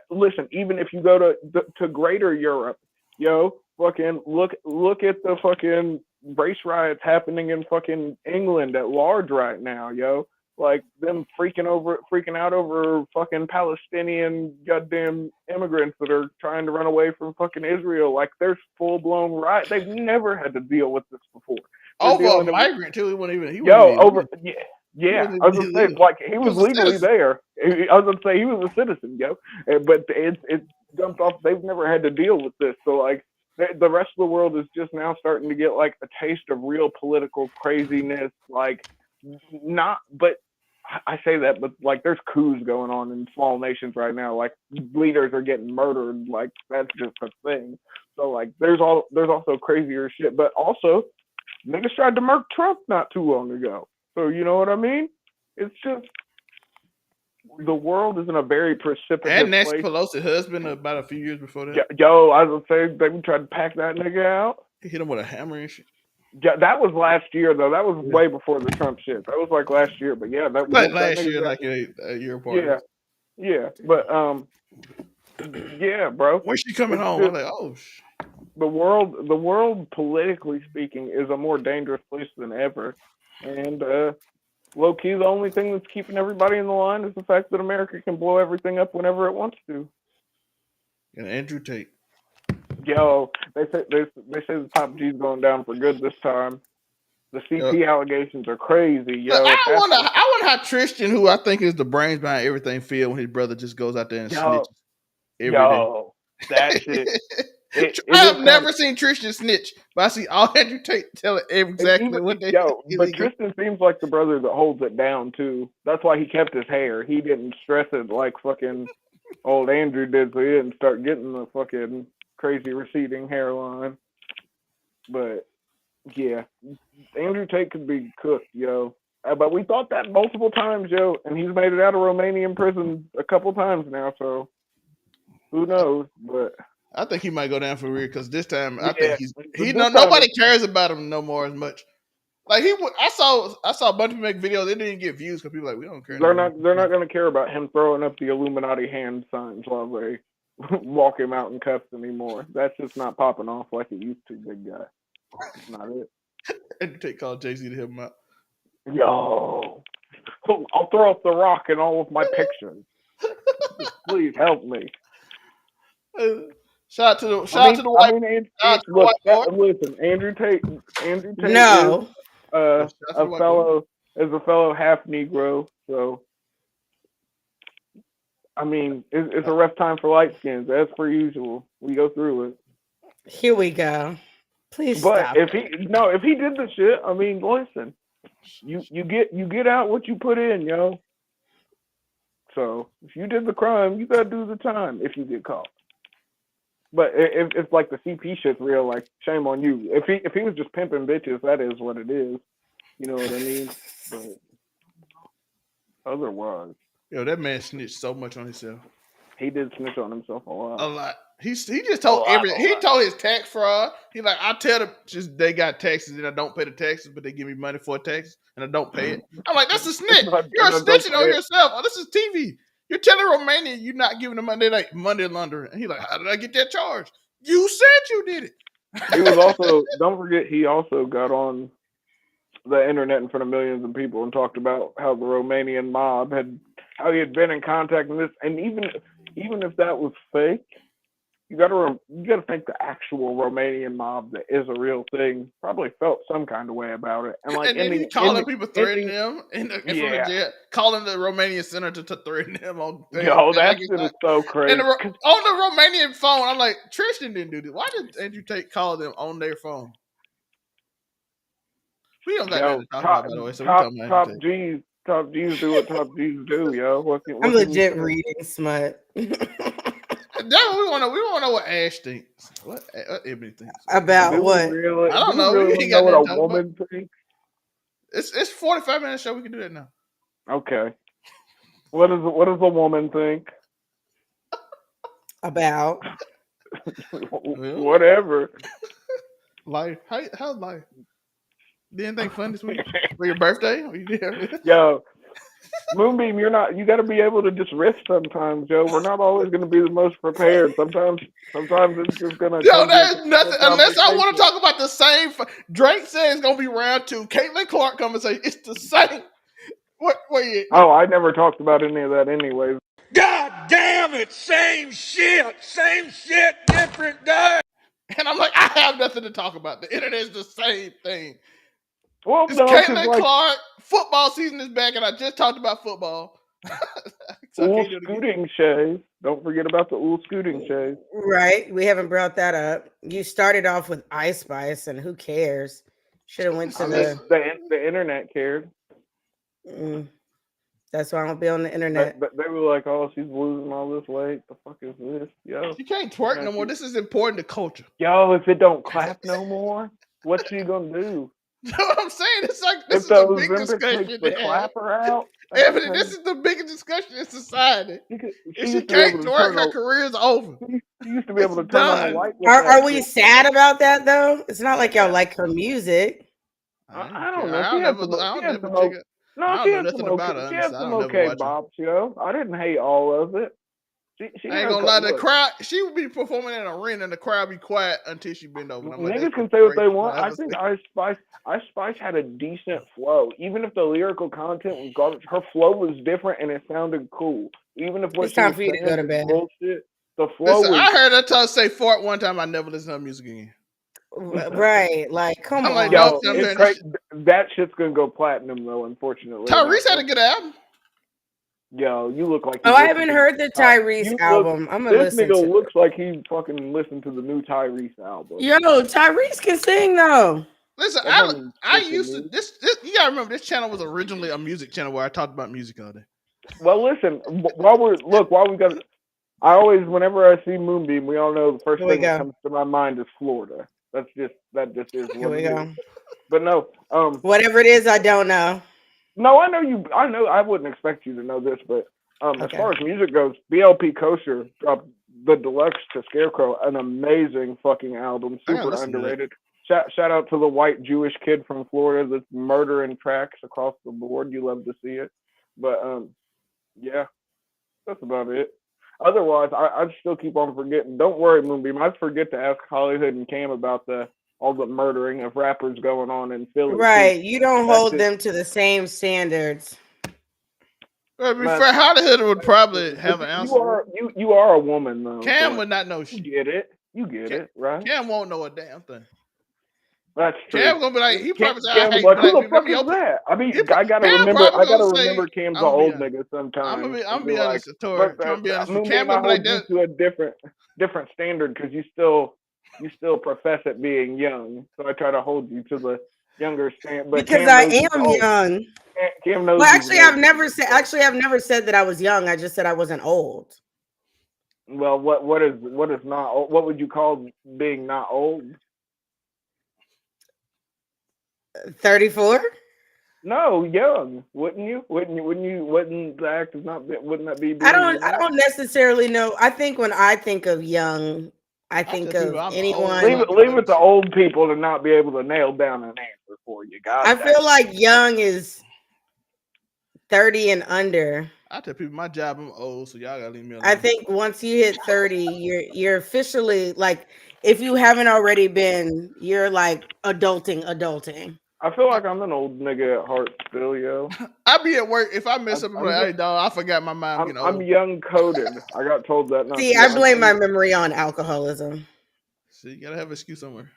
Listen, even if you go to Greater Europe, yo, fucking look at the fucking race riots happening in fucking England at large right now, yo. Like them freaking out over fucking Palestinian goddamn immigrants that are trying to run away from fucking Israel. Like there's full blown riot. They've never had to deal with this before. Over a migrant too. He wasn't even. Yeah. I was gonna say like he was legally there. I was gonna say he was a citizen, yo. But it's jumped off. They've never had to deal with this. So like the rest of the world is just now starting to get like a taste of real political craziness. Like but I say that, but like there's coups going on in small nations right now. Like leaders are getting murdered. Like that's just a thing. So like there's also crazier shit. But also niggas tried to murk Trump not too long ago. So you know what I mean? It's just the world is in a very precipitous and Nancy place. Pelosi husband about a few years before that. Yo, I was gonna say they tried to pack that nigga out. He hit him with a hammer and shit. Yeah, that was last year though. That was way before the Trump shit. That was like last year, but yeah, that like last year, like a year apart. Yeah, but yeah, bro. When's she coming home? I'm like, oh. The world, politically speaking, is a more dangerous place than ever, and low key, the only thing that's keeping everybody in the line is the fact that America can blow everything up whenever it wants to. And Andrew Tate. Yo, they say the top G's going down for good this time. The CP allegations are crazy, yo. I wonder how Tristan, who I think is the brains behind everything, feel when his brother just goes out there and snitches every day. That shit. I have never seen Tristan snitch, but I see all Andrew Tate tell it exactly what they. But Tristan seems like the brother that holds it down too. That's why he kept his hair. He didn't stress it like fucking old Andrew did, so he didn't start getting the fucking crazy receding hairline. But yeah, Andrew Tate could be cooked, yo. But we thought that multiple times, yo, and he's made it out of Romanian prison a couple times now. So who knows? But I think he might go down for real because this time I think nobody cares about him no more as much. Like I saw a bunch of people make videos. They didn't get views because people were like, we don't care. They're not going to care about him throwing up the Illuminati hand signs while they walk him out in cuffs anymore. That's just not popping off like it used to, big guy. That's not it. And Tate called Jay-Z to help him out. Yo, I'll throw up the rock in all of my pictures. Please help me. Shout out to the white. Shout out to the Look, white boy. listen, Andrew Tate No. is Shout out to the white boy. a fellow half Negro, so I mean, it's a rough time for light skins, as per usual. We go through it. Here we go. Please But stop. if he did the shit, I mean, listen, you get out what you put in, yo. So if you did the crime, you gotta do the time if you get caught. But if like the CP shit's real, like shame on you. If he was just pimping bitches, that is what it is. You know what I mean? But otherwise, Yo, that man snitched so much on himself. he did snitch on himself a lot. A lot. He just told everything. He told his tax fraud. He like, I tell them just they got taxes and I don't pay the taxes, but they give me money for taxes and I don't pay it. I'm like, that's a snitch. You're snitching on yourself. Oh, this is TV. You're telling Romania you're not giving them money. They're like money laundering. And he's like, how did I get that charge? You said you did it. He was also, don't forget, he also got on the internet in front of millions of people and talked about how the Romanian mob how he had been in contact with this, and even if that was fake, you gotta think the actual Romanian mob that is a real thing probably felt some kind of way about it. And like, and then he calling people, threatening them in front of jail, calling the Romanian senator to threaten him on. Yo, that shit is so crazy. On the Romanian phone, I'm like, Tristan didn't do this. Why did Andrew Tate call them on their phone? We don't got nothing to talk about, by the way. So top G's do what top G's do, yo. I'm legit reading smut. That's what we want to know what Ash thinks. What Ebony thinks about what? Really, I don't know. Really know what a woman thinks. It's 45-minute show. We can do that now. Okay. What does a woman think? About whatever. Life. How's life? Did anything fun this week for your birthday? Yo, Moonbeam, you got to be able to just riff sometimes, Joe. We're not always going to be the most prepared. Sometimes it's just going to. Yo, there's nothing unless I want to talk about the same. Drake says it's going to be round 2. Caitlin Clark come and say it's the same. What? Oh, I never talked about any of that, anyways. God damn it! Same shit, different day. And I'm like, I have nothing to talk about. The internet is the same thing. Well, it's Caitlin Clark. Football season is back, and I just talked about football. Scooting Shays. Don't forget about the Scooting Shays. Right. We haven't brought that up. You started off with Ice Spice, and who cares? Should have went to the internet cared. That's why I don't be on the internet. But they were like, "Oh, she's losing all this weight. The fuck is this? Yo, she can't twerk no more. This is important to culture. Yo, if it don't clap no more, what's she gonna do?" You know what I'm saying? It's like this is a big discussion. The clapper out. Ebony, this is the biggest discussion in society. If she can't twerk, her career's over. She used to be able to turn on the light. Are we sad about that though? It's not like y'all like her music. I don't know. She had some okay bops, yo. I didn't hate all of it. She I ain't gonna lie, the crowd, she would be performing in an arena and the crowd be quiet until she bend over. Niggas can say what they want. I think Ice Spice had a decent flow. Even if the lyrical content was garbage, her flow was different and it sounded cool. Even if what it's time for you to go to bed. Bullshit, the flow was... I heard her say fart one time, I never listen to her music again. Right, like come on. Like, yo, that shit's gonna go platinum though, unfortunately. Tyrese had a good album. Yo, you look like... I haven't heard the Tyrese album. I'm gonna listen to it. This nigga looks like he fucking listened to the new Tyrese album. Yo, Tyrese can sing though. Listen, I used to this. You gotta remember, this channel was originally a music channel where I talked about music all day. Well, listen, while we got... I always, whenever I see Moonbeam, we all know the first thing that comes to my mind is Florida. That just is what it is. But no, whatever it is, I don't know. No, I know you. I know. I wouldn't expect you to know this, but as far as music goes, BLP Kosher dropped the Deluxe to Scarecrow, an amazing fucking album, super underrated. Shout out to the white Jewish kid from Florida that's murdering tracks across the board. You love to see it, but yeah, that's about it. Otherwise, I'd still keep on forgetting. Don't worry, Moonbeam. I'd forget to ask Hollywood and Cam about all the murdering of rappers going on in Philly. Right. You don't hold them to the same standards. Well, Hollywood would probably have an answer. You are a woman, though. Cam would not know shit. Get it. You get it, right? Cam won't know a damn thing. That's true. Cam gonna be like, he probably say, I Cam was hate like, black who the people. fuck is that? I mean, He I gotta Cam remember. probably I gotta gonna say, remember Cam's an I'm gonna be old honest. nigga sometimes. I'm gonna and be honest, like, Tori. but I'm gonna be honest. with you. Moonbeam, Cam I gonna be like hold you that. to a different standard because you still profess at being young. So I try to hold you to the younger standard. But Because Cam I knows he's am old. young. Cam knows. Well, he's actually, old. I've never said that I was young. I just said I wasn't old. Well, what is not old? What would you call being not old? 34. No, young. Wouldn't you? Wouldn't the act of not? Wouldn't that be? I Being young? don't necessarily know. I think when I think of young, I tell think people of I'm old. anyone. Leave it to old people to not be able to nail down an answer for you, guys. I feel like young is 30 and under. I tell people my job, I'm old, so y'all gotta leave me alone. I think once you hit 30, you're officially like, if you haven't already been, you're like adulting. I feel like I'm an old nigga at heart still, yo. I be at work. If I mess up, I'm I'm like, just- hey, dog, I forgot my mind. I'm getting old. I'm young coded. I got told that. Not See, too I long blame my ago. memory on alcoholism. See, you gotta have an excuse somewhere.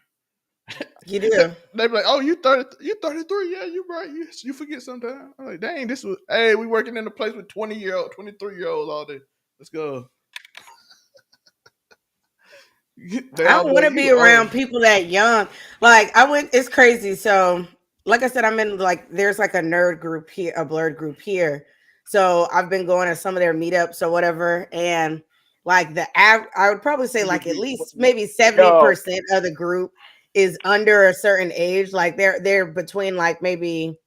You do. They be like, oh, you 33. Yeah, you right. You forget sometimes. I'm like, dang, we working in a place with 20-year-old, 23-year-olds all day. Let's go. I don't want to be around people that young. Like it's crazy. So, like I said, I'm in there's like a nerd group here, a blurred group here. So I've been going to some of their meetups or whatever, and like I would probably say like at least maybe 70% of the group is under a certain age. Like they're between like maybe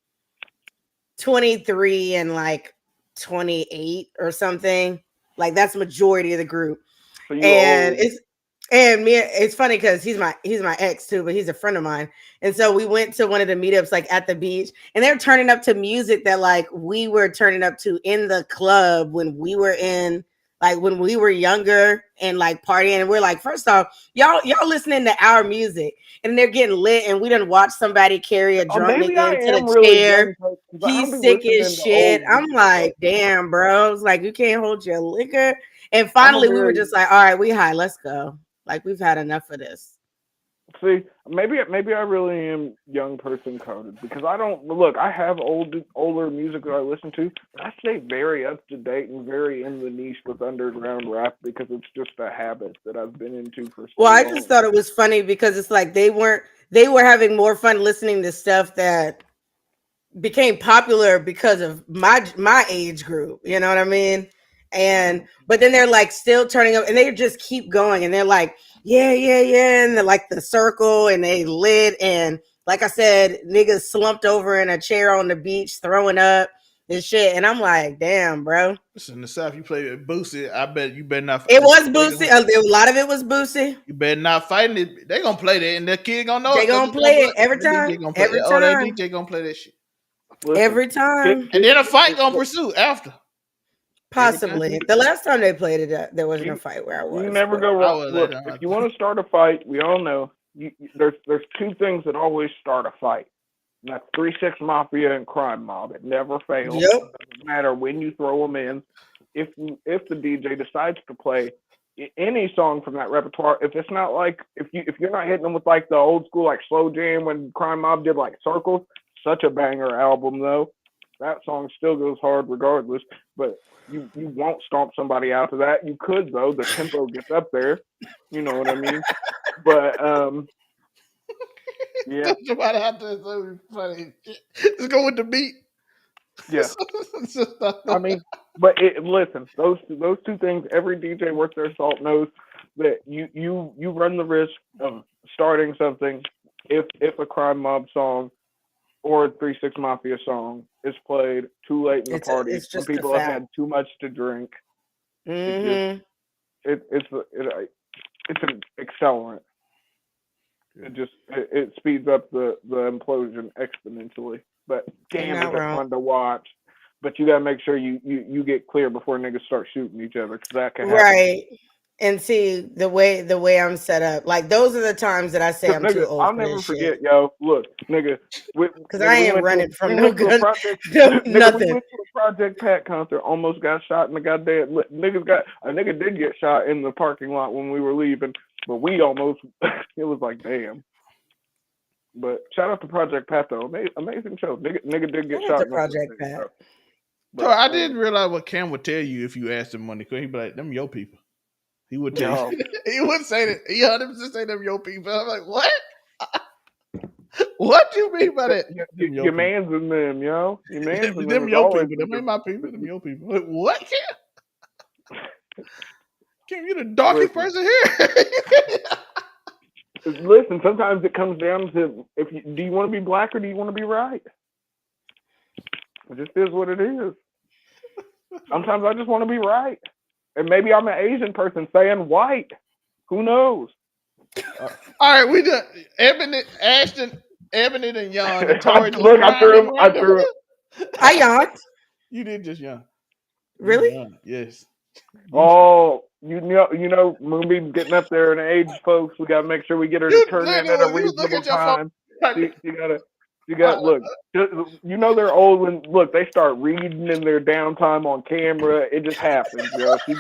23 and like 28 or something. Like that's majority of the group. So And it's funny because he's my ex too, but he's a friend of mine. And so we went to one of the meetups like at the beach, and they're turning up to music that like we were turning up to in the club when we were younger and like partying. And we're like, first off, y'all listening to our music, and they're getting lit, and we done watch somebody carry a drunk nigga into the chair. He's sick as shit. I'm like, damn, bro. It's like you can't hold your liquor. And finally, we were just like, all right, we high, let's go. Like we've had enough of this. See, maybe I really am young person coded because I don't look. I have older music that I listen to, but I stay very up to date and very in the niche with underground rap because it's just a habit that I've been into for so long. I just thought it was funny because it's like they were having more fun listening to stuff that became popular because of my age group. You know what I mean? But then they're like still turning up and they just keep going and they're like, yeah. And they're like the circle and they lit. And like I said, niggas slumped over in a chair on the beach, throwing up and shit. And I'm like, damn, bro. In the South, you play with Boosie. I bet you better not. It was Boosie. A lot of it was Boosie. You better not fighting it. They gonna play that and the kid gonna know they gonna play it every time. Every time. That DJ gonna play that shit. Listen, every time. And then a fight gonna pursue after. Possibly. The last time they played it, there wasn't a fight where I was. You never go wrong. Look, if you want to start a fight, we all know there's two things that always start a fight. And that's 3-6 Mafia and Crime Mob. It never fails. Yep. It doesn't matter when you throw them in. If the DJ decides to play any song from that repertoire, if it's not like if you're not hitting them with like the old school like slow jam when Crime Mob did like Circles, such a banger album though. That song still goes hard regardless, but you won't stomp somebody out to that. You could though. The tempo gets up there. You know what I mean? But yeah. Somebody out there so funny. Let's go with the beat. Yeah. I mean, but listen, those two things. Every DJ worth their salt knows that you run the risk of starting something if a Crime Mob song or a 3-6 Mafia song is played too late in the party. Some people have had too much to drink. Mm-hmm. It's an accelerant. It speeds up the implosion exponentially. But damn, it's fun to watch. But you gotta make sure you get clear before niggas start shooting each other because that can happen. Right. And see the way I'm set up, like those are the times that I say I'm too old. I'll never forget, yo. Look, nigga, because I ain't running from no gun, nothing. We went to a Project Pat concert, almost got shot in the goddamn. A nigga did get shot in the parking lot when we were leaving. But we almost, it was like, damn. But shout out to Project Pat though, amazing show. Nigga did get Shout out shot to in the Project thing, Pat. But, So I didn't realize what Cam would tell you if you asked him money. Cause he'd be like, "Them your people." He would tell No. you. He would say that. He 100% say them your people. I'm like, what? What do you mean by that? Them your Your people. man's in them, yo. Your man's in Them them. your people. Them ain't my people. Them your people. Like, what, Cam? Cam, you the darkest person here. Listen, sometimes it comes down to do you want to be black or do you want to be right? It just is what it is. Sometimes I just want to be right. And maybe I'm an Asian person saying white. Who knows? All right, we done. Ebony, Ashton, Ebony, and Yon. And Tori just Look, I threw him. I yawned. You did just yawn. Really? Yawn, yes. Oh, you know, Moonbeam's getting up there in age, folks. We gotta make sure we get her to turn in at a reasonable time. You got look. You know they're old when they start reading in their downtime on camera. It just happens, yo. She's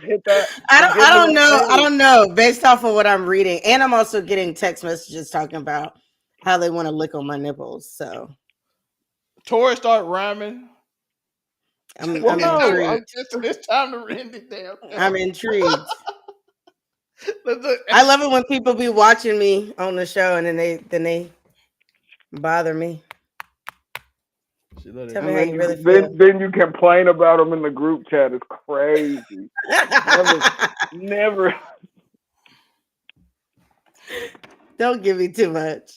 hit that. I don't know. Based off of what I'm reading, and I'm also getting text messages talking about how they want to lick on my nipples. So Tori start rhyming. I'm intrigued. It's time to end it down. I'm intrigued. I love it when people be watching me on the show and then they bother me. Tell me how you really feel. Then you complain about them in the group chat. It's crazy. Never. Don't give me too much.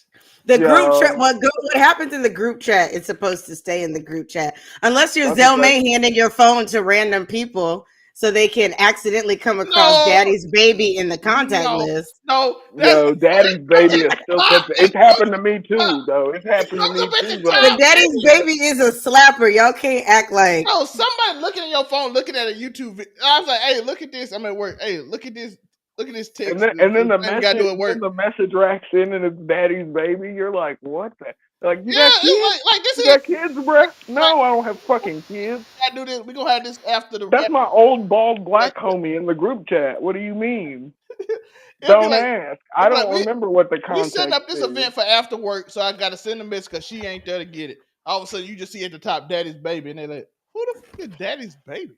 The group chat. What happens in the group chat? It's supposed to stay in the group chat, unless you're Zelmae handing your phone to random people so they can accidentally come across Daddy's baby in the contact list. No, Daddy's baby is still. It's happened to me too, though. It's happened to me too. But Daddy's baby is a slapper. Y'all can't act like. No, somebody looking at your phone, looking at a YouTube video. I was like, "Hey, look at this. I'm at work. Hey, look at this. Look at this text." And then the message racks in and it's Daddy's baby. You're like, what the? Like, you got kids? You got kids, bro? No, I don't have fucking kids. I do this. We gonna have this after the. That's my old bald black homie in the group chat. What do you mean? Don't ask. I don't remember what the context. We setting up this event for after work, so I gotta send a message because she ain't there to get it. All of a sudden, you just see at the top Daddy's baby, and they're like, "Who the fuck is Daddy's baby?"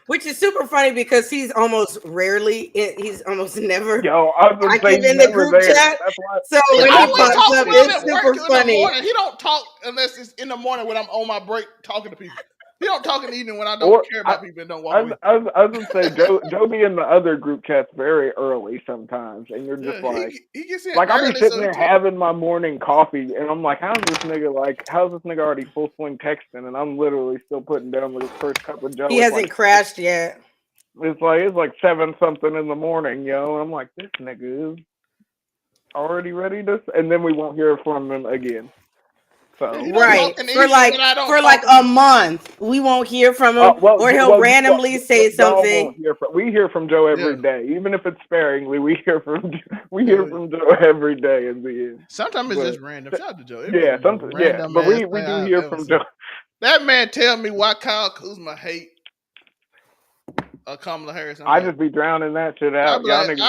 Which is super funny because he's almost never. Yo, I was gonna say in the group chat. So when he pops up, it's super funny. He don't talk unless it's in the morning when I'm on my break talking to people. He don't talk in the evening when I don't care about people and don't walk away. I was gonna say Joe be in the other group chats very early sometimes, and you're just he gets in I'll be sitting there having my morning coffee, and I'm like, how's this nigga already full swing texting, and I'm literally still putting down with his first cup of Joe. He hasn't crashed yet. It's like 7 something in the morning, yo. And I'm like, this nigga is already ready to, and then we won't hear from him again. So, right for like a month, we won't hear from him, or he'll randomly say something. We hear from Joe every day, even if it's sparingly. We hear from Joe every day in the end. Sometimes it's just random. Shout out to Joe. But we do hear from Joe. That man tell me why Kyle Kuzma hate Kamala Harris. I just be drowning that shit out. Y'all niggas,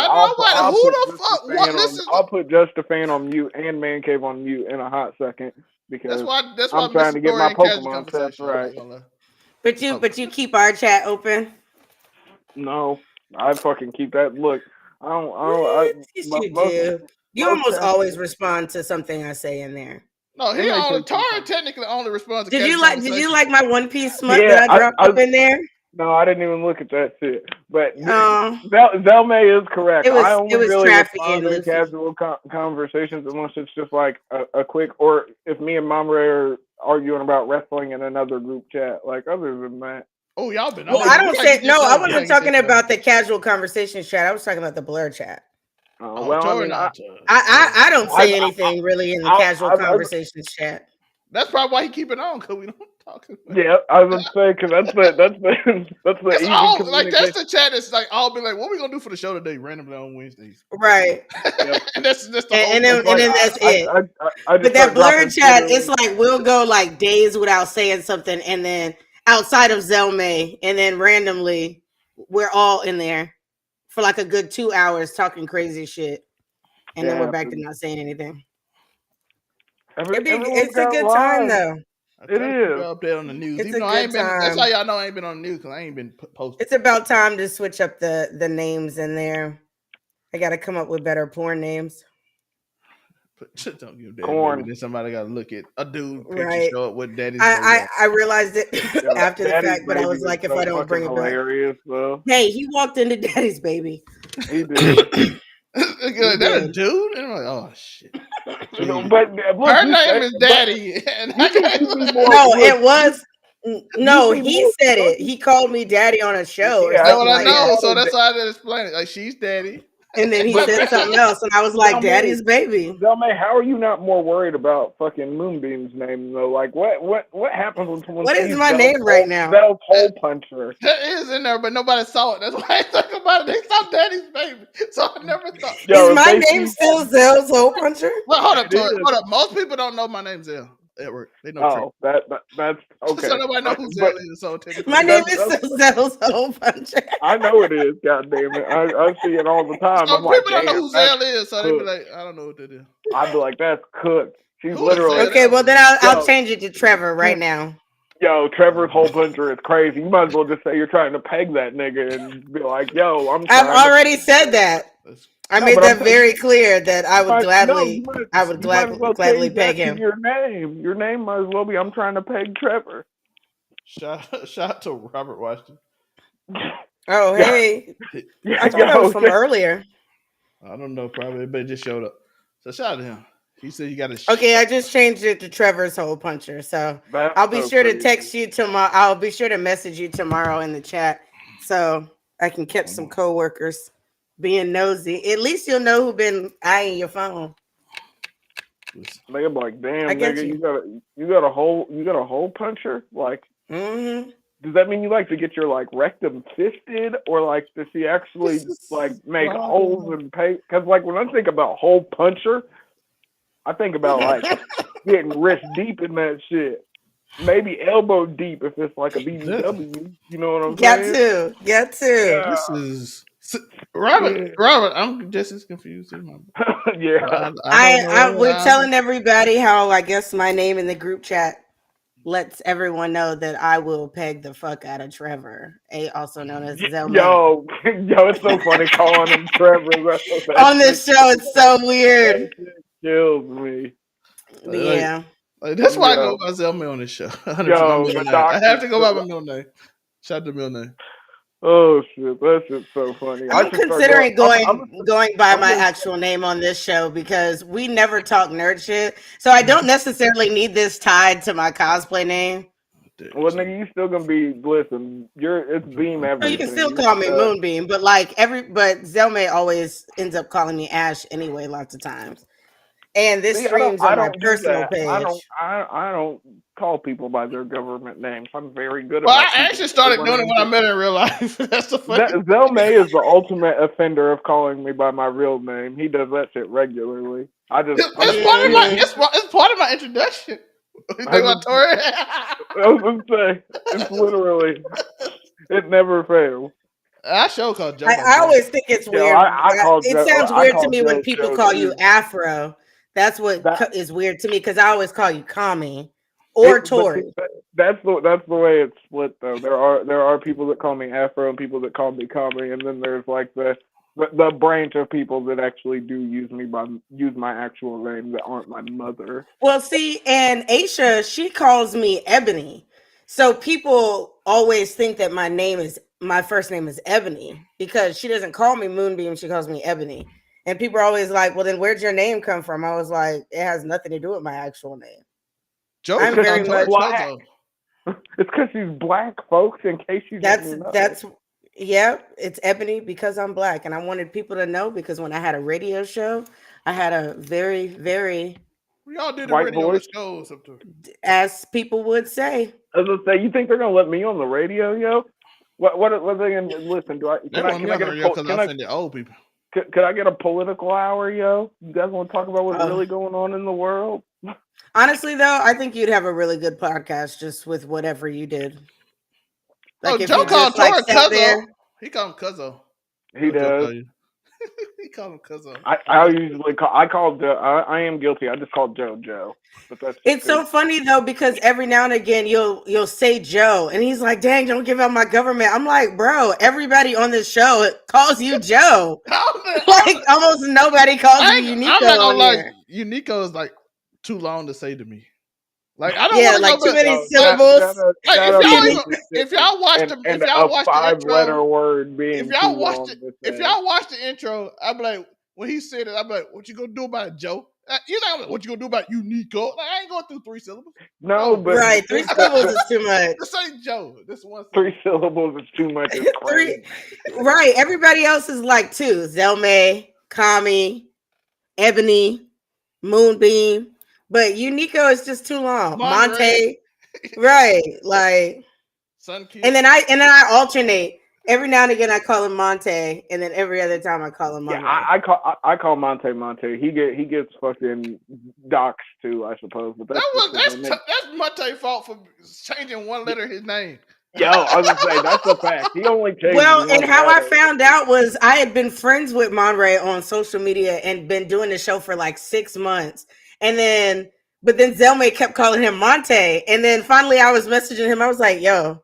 I'll put Just a Fan on mute and Man Cave on mute in a hot second. Because that's why I'm trying to get my Pokemon test right. But you keep our chat open. No, I fucking keep that. Look, I don't. You almost always respond to something I say in there. No, Tara technically only responds. Did you like my One Piece smut that I dropped up in there? No, I didn't even look at that shit. But Zelmae is correct. I only really respond to casual conversations unless it's just like a quick, or if me and Mom Ray are arguing about wrestling in another group chat. Like, other than that. Oh, y'all been. Well, I don't say no. I wasn't talking about the casual conversation chat. I was talking about the blur chat. I don't say anything really in the casual conversations chat. That's probably why he keep it on, because we don't talk. Yeah, I was gonna say, because that's the easy communication. Like, that's the chat. It's like, I'll be like, what are we gonna do for the show today? Randomly on Wednesdays, right? And that's the and then that's it. But that blurred chat, it's like we'll go like days without saying something, and then outside of Zelmae, and then randomly we're all in there for like a good 2 hours talking crazy shit, and then we're Yeah, back to not saying anything. everyone's It's a got good time lives. though. I It try to keep is. you updated on the news. It's Even a though I good ain't been, that's time. how y'all know I ain't been on the news because I ain't been posting. It's about time to switch up the names in there. I got to come up with better porn names. Don't give daddy Corn. baby. Then somebody got to look at a dude picture Right. show up with daddy's baby. I realized it Yo, after the Daddy's fact, but I Baby was is like, if so I don't bring fucking it back. hilarious, though. Hey, he walked into Daddy's Baby. He did. That a did. dude? And I'm like, oh shit. But look, Her you name say, is but Daddy. And you think you be more? No, Look, it was no. you be He more. said it. He called me Daddy on a show or Yeah, that's something what I like he know. that, called So her that's why I didn't explain it. Like, she's Daddy. and then he But said something else, and I was like, Daddy's Baby. Zelmae, how are you not more worried about fucking Moonbeam's name though? Like, what happens when someone What says is my name right now? Zell's hole puncher? That is in there, but nobody saw it. That's why I ain't talking about it. They saw Daddy's baby. So I never thought. Yo, Is if my they name see, still Zell's Hole Puncher? Well, hold up, it Tori. is. Hold up. Most people don't know my name's Zell at work. They know Trey. Oh, that's okay. So nobody know who But Zell is. So technically, My name that's, is still Zell's Hole Puncher. I know it is. God damn it, I see it all the time. so I'm like, people don't know damn, who that's Zell is. So they be cooked. like, I don't know what that is. I'd be like, that's cooked. She's Who is literally Zell? Okay, well then I'll yo, change it to Trevor right now. yo, Trevor's hole puncher is crazy. You might as well just say you're trying to peg that nigga and be like, yo, I'm I've trying to. already said that. That's- I No, made but I'm that saying very clear that I would you gladly might as well gladly change peg that to him. your name. Your name might as well be I'm trying to peg Trevor. shout out to Robert Washington. Oh, Yeah. hey. Yeah, I thought that was yo, from earlier. I don't know. Probably, but it just showed up. So shout out to him. He said you got to. Okay, I just changed it to Trevor's Hole Puncher. So that's I'll be so sure to crazy. text you tomorrow. I'll be sure to message you tomorrow in the chat so I can catch some coworkers being nosy. At least you'll know who been eyeing your phone. Nigga be like, damn, I get nigga, you. you got a hole puncher? Like, Mm-hmm. does that mean you like to get your like rectum fisted, or like does he actually like make holes and pay? Because like when I think about hole puncher, I think about like getting wrist deep in that shit. Maybe elbow deep if it's like a BBW. You know what I'm saying? Got to. Yeah. This is Robert. Robert, I'm just as confused as my. Yeah. I don't know. We're telling everybody how I guess my name in the group chat lets everyone know that I will peg the fuck out of Trevor, also known as Zelmae. Yo, it's so funny calling him Trevor. On this show, it's so weird. That shit kills me. Yeah. Like, that's why I go by Zelmae on this show. Yo, the I have to doctor- go by my middle name. Shout out to middle name. Oh shit, that shit's so funny. I'm considering going by my actual name on this show because we never talk nerd shit. So I don't necessarily need this tied to my cosplay name. Well, nigga, you still gonna be listen. It's Beam everything. So you can still call me Moonbeam, but but Zelmae always ends up calling me Ash anyway, lots of times. And this streams on my personal page. I don't call people by their government names. I'm very good at. Well, I actually started doing it when I met her in real life. That's the funny. Zelmae is the ultimate offender of calling me by my real name. He does that shit regularly. It's part of my introduction. You think about Tori? I was gonna say it's literally it never fails. I show called Joe. I always think it's weird. It sounds weird to me when people call you Afro. That's what is weird to me because I always call you Kami or Tori. That's the way it's split though. There are people that call me Afro and people that call me Kami, and then there's like the branch of people that actually do use my actual name that aren't my mother. Well, see, and Aisha, she calls me Ebony. So people always think that my first name is Ebony because she doesn't call me Moonbeam, she calls me Ebony. And people are always like, well, then where'd your name come from? I was like, it has nothing to do with my actual name. I'm very much black. It's because she's black, folks, in case you didn't know. It's Ebony because I'm black. And I wanted people to know because when I had a radio show, I had a very, very we all did a radio show, as people would say. I was gonna say, you think they're gonna let me on the radio, yo? What are they gonna listen? Can I get old people? Could I get a political hour, yo? You guys want to talk about what's really going on in the world? Honestly, though, I think you'd have a really good podcast just with whatever you did. Like if Joe called Tori Cuzzo. He called him Cuzzo. He does. He called him cousin. I usually call Joe. I am guilty. I just call Joe Joe. But that's It's so funny though because every now and again you'll say Joe, and he's like, "Dang, don't give out my government." I'm like, "Bro, everybody on this show calls you Joe. Like almost nobody calls you Unico I'm not gonna on lie. here." Unico is like too long to say to me. Like I don't Yeah, want to like go too back. many Yo, syllables. Like if y'all watched and a the 5-letter intro, word being too long to if say. y'all watched the intro, I'd be like, when he said it, I'd be like, what you gonna do about it, Joe? You know, like, what you gonna do about Unico? Like I ain't going through 3 syllables. No, but Right, 3 syllables is too much. This ain't Joe. This one 3 syllables is too much. It's crazy. 3, right. Everybody else is like 2. Zelmae, Kami, Ebony, Moonbeam. But Unico is just too long. Monte. Right. Like Sun Kid. and then I alternate. Every now and again I call him Monte, and then every other time I call him Monte. Yeah, I call Monte. He gets fucking doxxed too, I suppose. But that's Monte's fault for changing one letter of his name. Yo, I was gonna say that's the fact. He only changed. Well, and how I letter. found out was I had been friends with Monray on social media and been doing the show for like 6 months, and then Zelmae kept calling him Monte, and then finally I was messaging him. I was like, "Yo,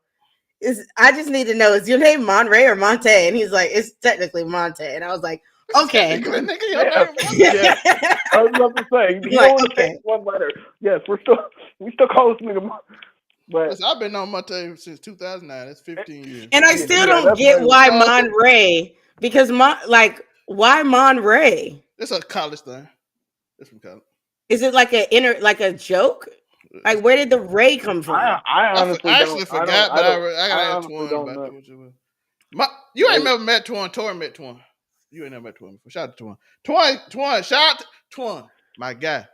I just need to know, is your name Monray or Monte?" And he's like, "It's technically Monte," and I was like, "Okay." Yeah. I was about to say he Like, only okay. changed one letter. Yes, we still call this nigga. But I've been on Monte since 2009. That's 15 years. And I still don't get why Monray, because why Monray? It's a college thing. It's from college. Is it like a joke? Like where did the Ray come from? I honestly actually forgot, but I gotta ask honestly Twan about that. You ain't never met Twan. Tor met Twan. You ain't never met Twan before. Shout out to Twan. Twan, shout out to Twan. My guy.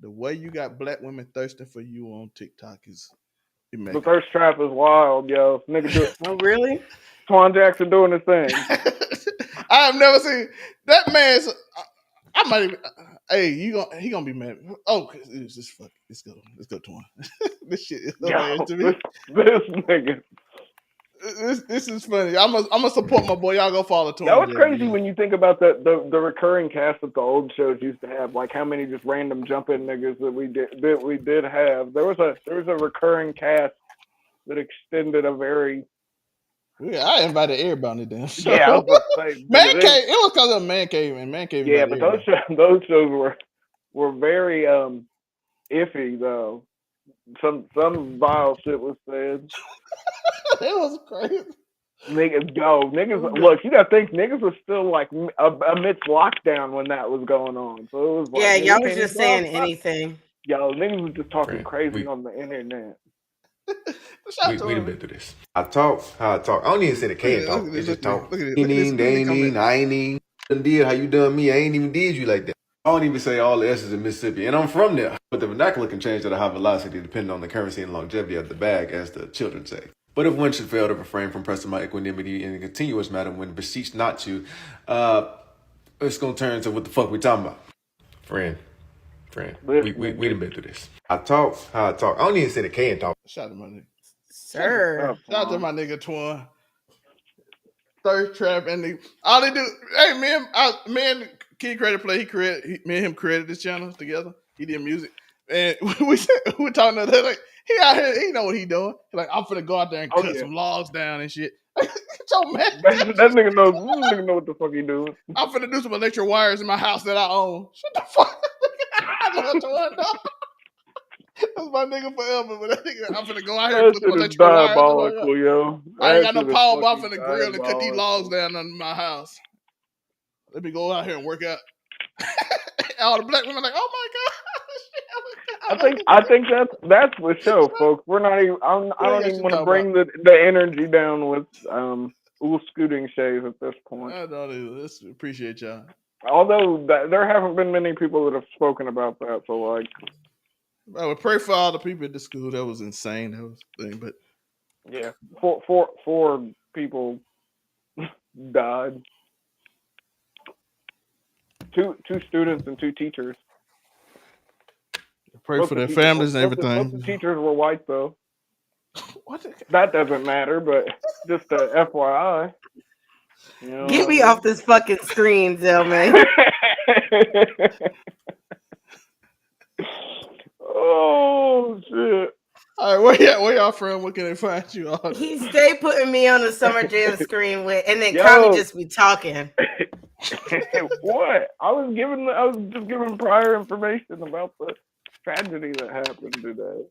The way you got black women thirsting for you on TikTok is immaculate. The thirst trap is wild, yo. Nigga do it. Oh really? Twan Jackson doing his thing. I have never seen that man's. I might even. Hey, he gonna be mad. Oh, it's just fuck. Let's go, Twan. This shit is hilarious to me. This nigga. This is funny. I'm gonna support my boy. Y'all go follow Twan. That was crazy when you think about the recurring cast that the old shows used to have. Like how many just random jump in niggas that we did have. There was a recurring cast that extended a very. Yeah, I invited everybody on the damn show. Yeah, I was about to say Man Cave. It was because of Man Cave and Man Cave. Yeah, but those shows were very iffy though. Some vile shit was said. It was crazy. Niggas, look, you gotta think niggas were still like amidst lockdown when that was going on. So it was like, yeah, y'all was just saying anything. Yo, niggas was just talking crazy on the internet. We done been through this. I talk how I talk. I don't even say the can talk. It's just talk. They ain't I ain't even did how you done me. I ain't even did you like that. I don't even say all the S's in Mississippi, and I'm from there. But the vernacular can change at a high velocity depending on the currency and longevity of the bag, as the children say. But if one should fail to refrain from pressing my equanimity in a continuous manner when beseeched not to, it's gonna turn to what the fuck we talking about. Friend. We done been through this. I talk how I talk. I don't even say the can talk. Shout out to my nigga. Sir. Shout out to my nigga Twan. Thirst trap and all they do. Hey, me and Kid Creator Play. Me and him created this channel together. He did music, and we talking to that like he out here. He know what he doing. He like I'm finna go out there and cut some logs down and shit. Get your man. That nigga knows. That nigga know what the fuck he doing. I'm finna do some electric wires in my house that I own. Shut the fuck. I know what Twan dog. That's my nigga forever, but that nigga, I'm finna go out here and put some electrical wires. Diabolical, yo. I ain't got no power, but I'm finna grill and cut these logs down under my house. Let me go out here and work out. All the black women are like, oh my god. I think that's the show, folks. We're not even. I don't even want to bring the energy down with scooting shave at this point. I don't either. Appreciate y'all. Although there haven't been many people that have spoken about that, so like. I would pray for all the people at the school. That was insane. That was the thing, but yeah, four people died. Two students and 2 teachers. Pray for their families and everything. Both the teachers were white though. What? That doesn't matter, but just a FYI. You know Get what me I off this fucking screen, Zelmae. mean? Oh shit! All right, where y'all from? Where can they find you on? He stay putting me on the Summer Jam screen with, and then Kami Yo, just be talking. what? I was just giving prior information about the tragedy that happened today.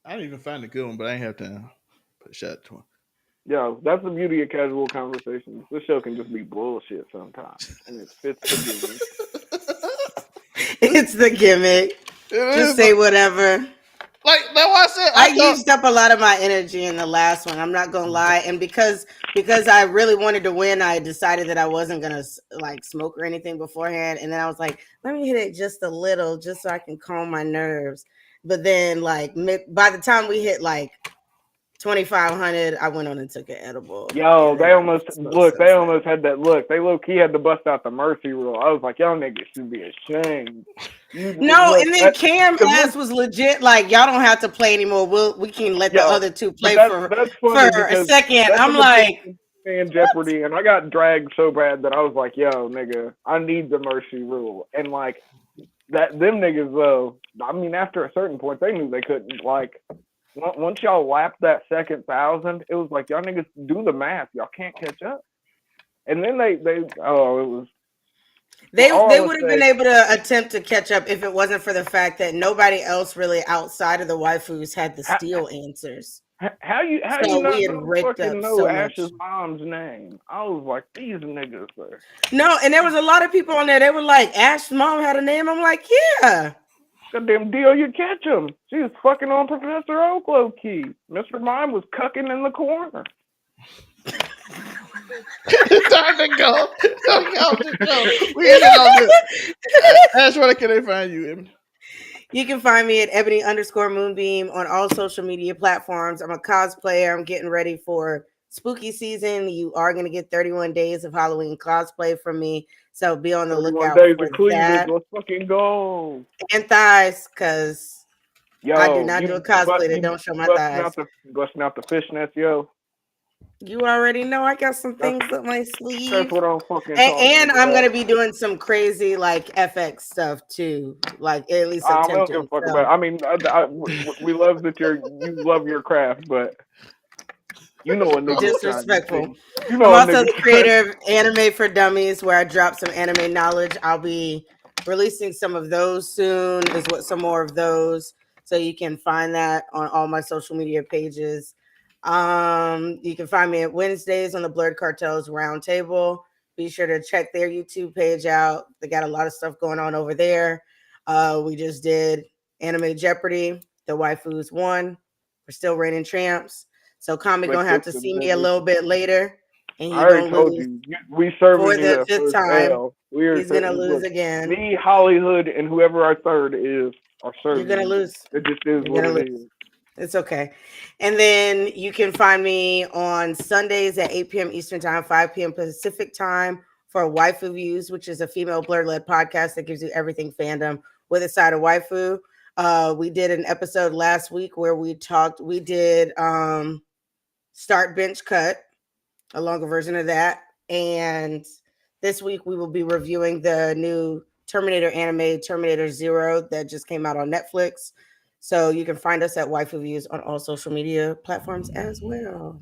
I didn't even find a good one, but I ain't have time. Put a shot to him. Yo, that's the beauty of casual conversations. This show can just be bullshit sometimes, and it fits the gimmick. It's the gimmick. Just say whatever. Like that's why I said I used up a lot of my energy in the last one. I'm not gonna lie, and because I really wanted to win, I decided that I wasn't gonna like smoke or anything beforehand, and then I was like, let me hit it just a little, just so I can calm my nerves. But then, like by the time we hit like 2,500, I went on and took an edible. Yo, they almost had that look. They low key had to bust out the mercy rule. I was like, y'all niggas should be ashamed. No, and then Cam ass was legit. Like, y'all don't have to play anymore. We can let the other two play for a second. I'm like, in Jeopardy, and I got dragged so bad that I was like, yo, nigga, I need the mercy rule. And like that, them niggas though. I mean, after a certain point, they knew they couldn't like. Once y'all lapped that second 1,000, it was like y'all niggas do the math. Y'all can't catch up. And then they would have been able to attempt to catch up if it wasn't for the fact that nobody else really outside of the waifus had the steal answers. How you not fucking know Ash's mom's name? I was like, these niggas are. No, and there was a lot of people on there. They were like, Ash's mom had a name. I'm like, yeah. Goddamn deal, you catch him. She was fucking on Professor Oak low key. Mr. Mime was cucking in the corner. Time to go. We ended on this. Ash, where can they find you, Ebony? You can find me at Ebony_Moonbeam on all social media platforms. I'm a cosplayer. I'm getting ready for spooky season. You are going to get 31 days of Halloween cosplay from me. So be on the lookout days for of cleavage. that. Let's fucking go. And thighs, because I do not do a cosplay that don't show my thighs. Busting out the fishnets, yo. You already know I got some things up my sleeve. That's what I'm fucking and I'm going to be doing some crazy like FX stuff too. Like at least attempting. I mean, we love that you love your craft, but you know what? Disrespectful. I'm also the creator of Anime for Dummies, where I drop some anime knowledge. I'll be releasing some of those soon. Some more of those, so you can find that on all my social media pages. You can find me at Wednesdays on the Blurred Cartels Roundtable. Be sure to check their YouTube page out. They got a lot of stuff going on over there. We just did Anime Jeopardy. The waifus won. We're still reigning champs. So Kami gonna have to see me a little bit later, and I already told you. We serving for the fifth time. He's gonna lose again. Me, Hollywood, and whoever our third is are serving. You're gonna lose. It just is what it is. It's okay. And then you can find me on Sundays at 8 p.m. Eastern Time, 5 p.m. Pacific Time for Waifu Views, which is a female blur-led podcast that gives you everything fandom with a side of waifu. We did an episode last week where we did Start Bench Cut, a longer version of that. And this week we will be reviewing the new Terminator anime, Terminator Zero, that just came out on Netflix. So you can find us at Waifu Views on all social media platforms as well.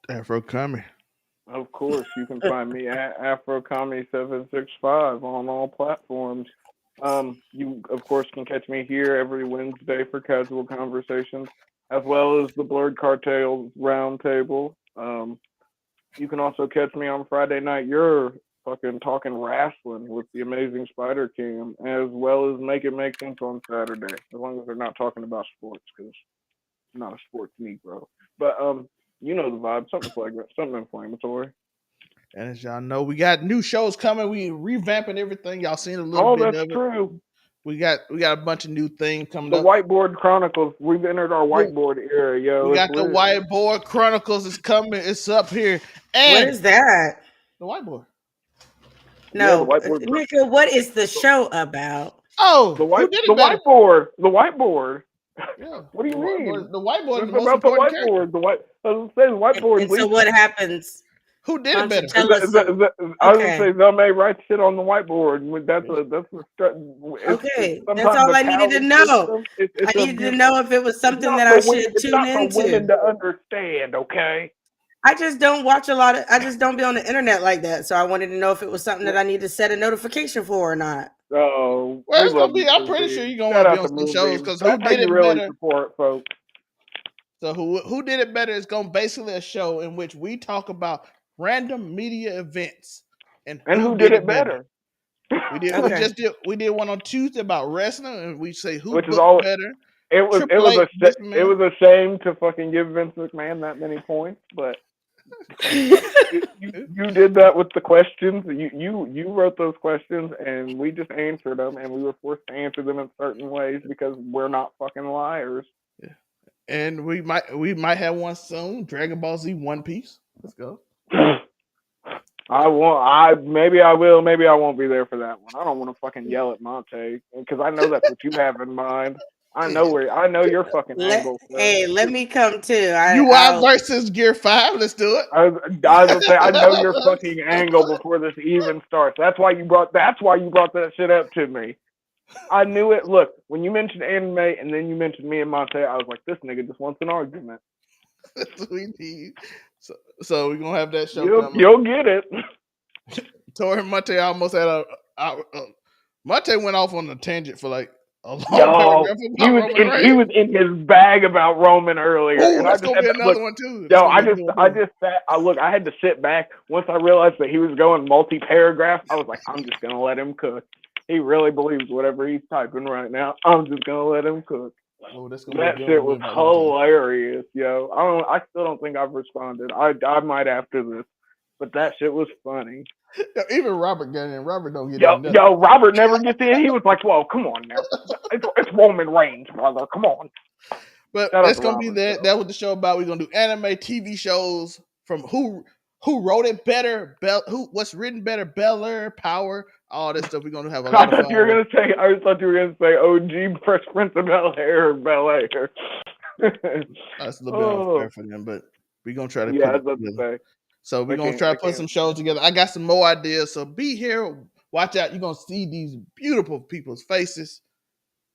Afro Kami. Of course, you can find me at AfroKami765 on all platforms. You, of course, can catch me here every Wednesday for casual conversations, as well as the Blurred Cartels Roundtable. You can also catch me on Friday night. You're fucking talking wrestling with the amazing Spider Cam, as well as Make It Make Sense on Saturday, as long as they're not talking about sports, because I'm not a sports Negro. But you know the vibe, something flagrant, something inflammatory. And as y'all know, we got new shows coming. We revamping everything. Y'all seen a little bit of it. Oh, that's true. We got a bunch of new things coming up. The Whiteboard Chronicles. We've entered our whiteboard era, yo. We got the Whiteboard Chronicles is coming. It's up here. And what is that? The whiteboard. No, nigga, what is the show about? Oh, the whiteboard. The whiteboard. Yeah. What do you mean? The whiteboard is It's the most about the important character. whiteboard. I was gonna say the whiteboard. And so what happens? Who did it better? Tell us. I was gonna say Zelmae writes shit on the whiteboard. That's Okay, that's all I needed to know. I needed to know if it was something that I should tune into. It's not for women to understand, okay? I just don't watch I just don't be on the internet like that. So I wanted to know if it was something that I need to set a notification for or not. Oh, well, it's gonna be. I'm pretty sure you're gonna want to be on some shows because who did it better? Support, folks. So who did it better is going to basically a show in which we talk about random media events and who did it better. We did. Okay. We did one on Tuesday about wrestling, and we say who which is booked all better. It was a shame to fucking give Vince McMahon that many points, but you did that with the questions. You wrote those questions, and we just answered them, and we were forced to answer them in certain ways because we're not fucking liars. Yeah. And we might have one soon. Dragon Ball Z One Piece. Let's go. Maybe I will. Maybe I won't be there for that one. I don't want to fucking yell at Monte because I know that's what you have in mind. I know your fucking angle. Hey, let me come too. UI versus Gear 5. Let's do it. I was gonna say I know your fucking angle before this even starts. That's why you brought that shit up to me. I knew it. Look, when you mentioned anime and then you mentioned me and Monte, I was like, this nigga just wants an argument. That's what we need. So we're gonna have that show. You'll get it. Tori and Monte almost had Monte went off on a tangent for like a long paragraph. He was in his bag about Roman earlier. Ooh, and that's gonna be another one too. I had to sit back once I realized that he was going multi-paragraph. I was like, I'm just gonna let him cook. He really believes whatever he's typing right now. I'm just gonna let him cook. Oh, that shit was hilarious, yo. I still don't think I've responded. I might after this, but that shit was funny. Even Robert got in. Robert don't get in. Yo, Robert never gets in. He was like, "Well, come on now, it's Roman Reigns, brother. Come on." But that's gonna be that. That was the show about. We're gonna do anime TV shows from who wrote it better, what's written better, Bel Air, Power, all this stuff. We're gonna have a lot of fun. I thought you were gonna say OG Fresh Prince of Bel Air or Bel Air. That's a little bit unfair for them, but we're gonna try to. Yeah, that's what to say. So we're going to try to put some shows together. I got some more ideas. So be here. Watch out. You're going to see these beautiful people's faces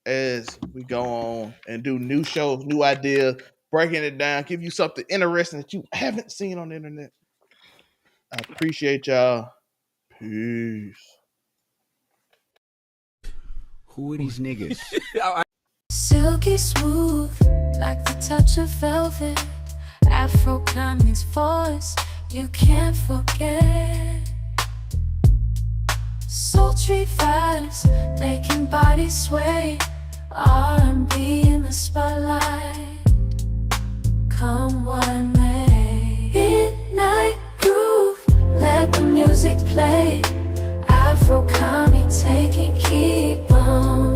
as we go on and do new shows, new ideas, breaking it down, give you something interesting that you haven't seen on the internet. I appreciate y'all. Peace. Who are these niggas? Silky smooth, like the touch of velvet. Afro Kanye's voice. You can't forget. Sultry vibes, making bodies sway. R&B in the spotlight. Come what may. Midnight groove, let the music play. Afro Kanye taking keep on.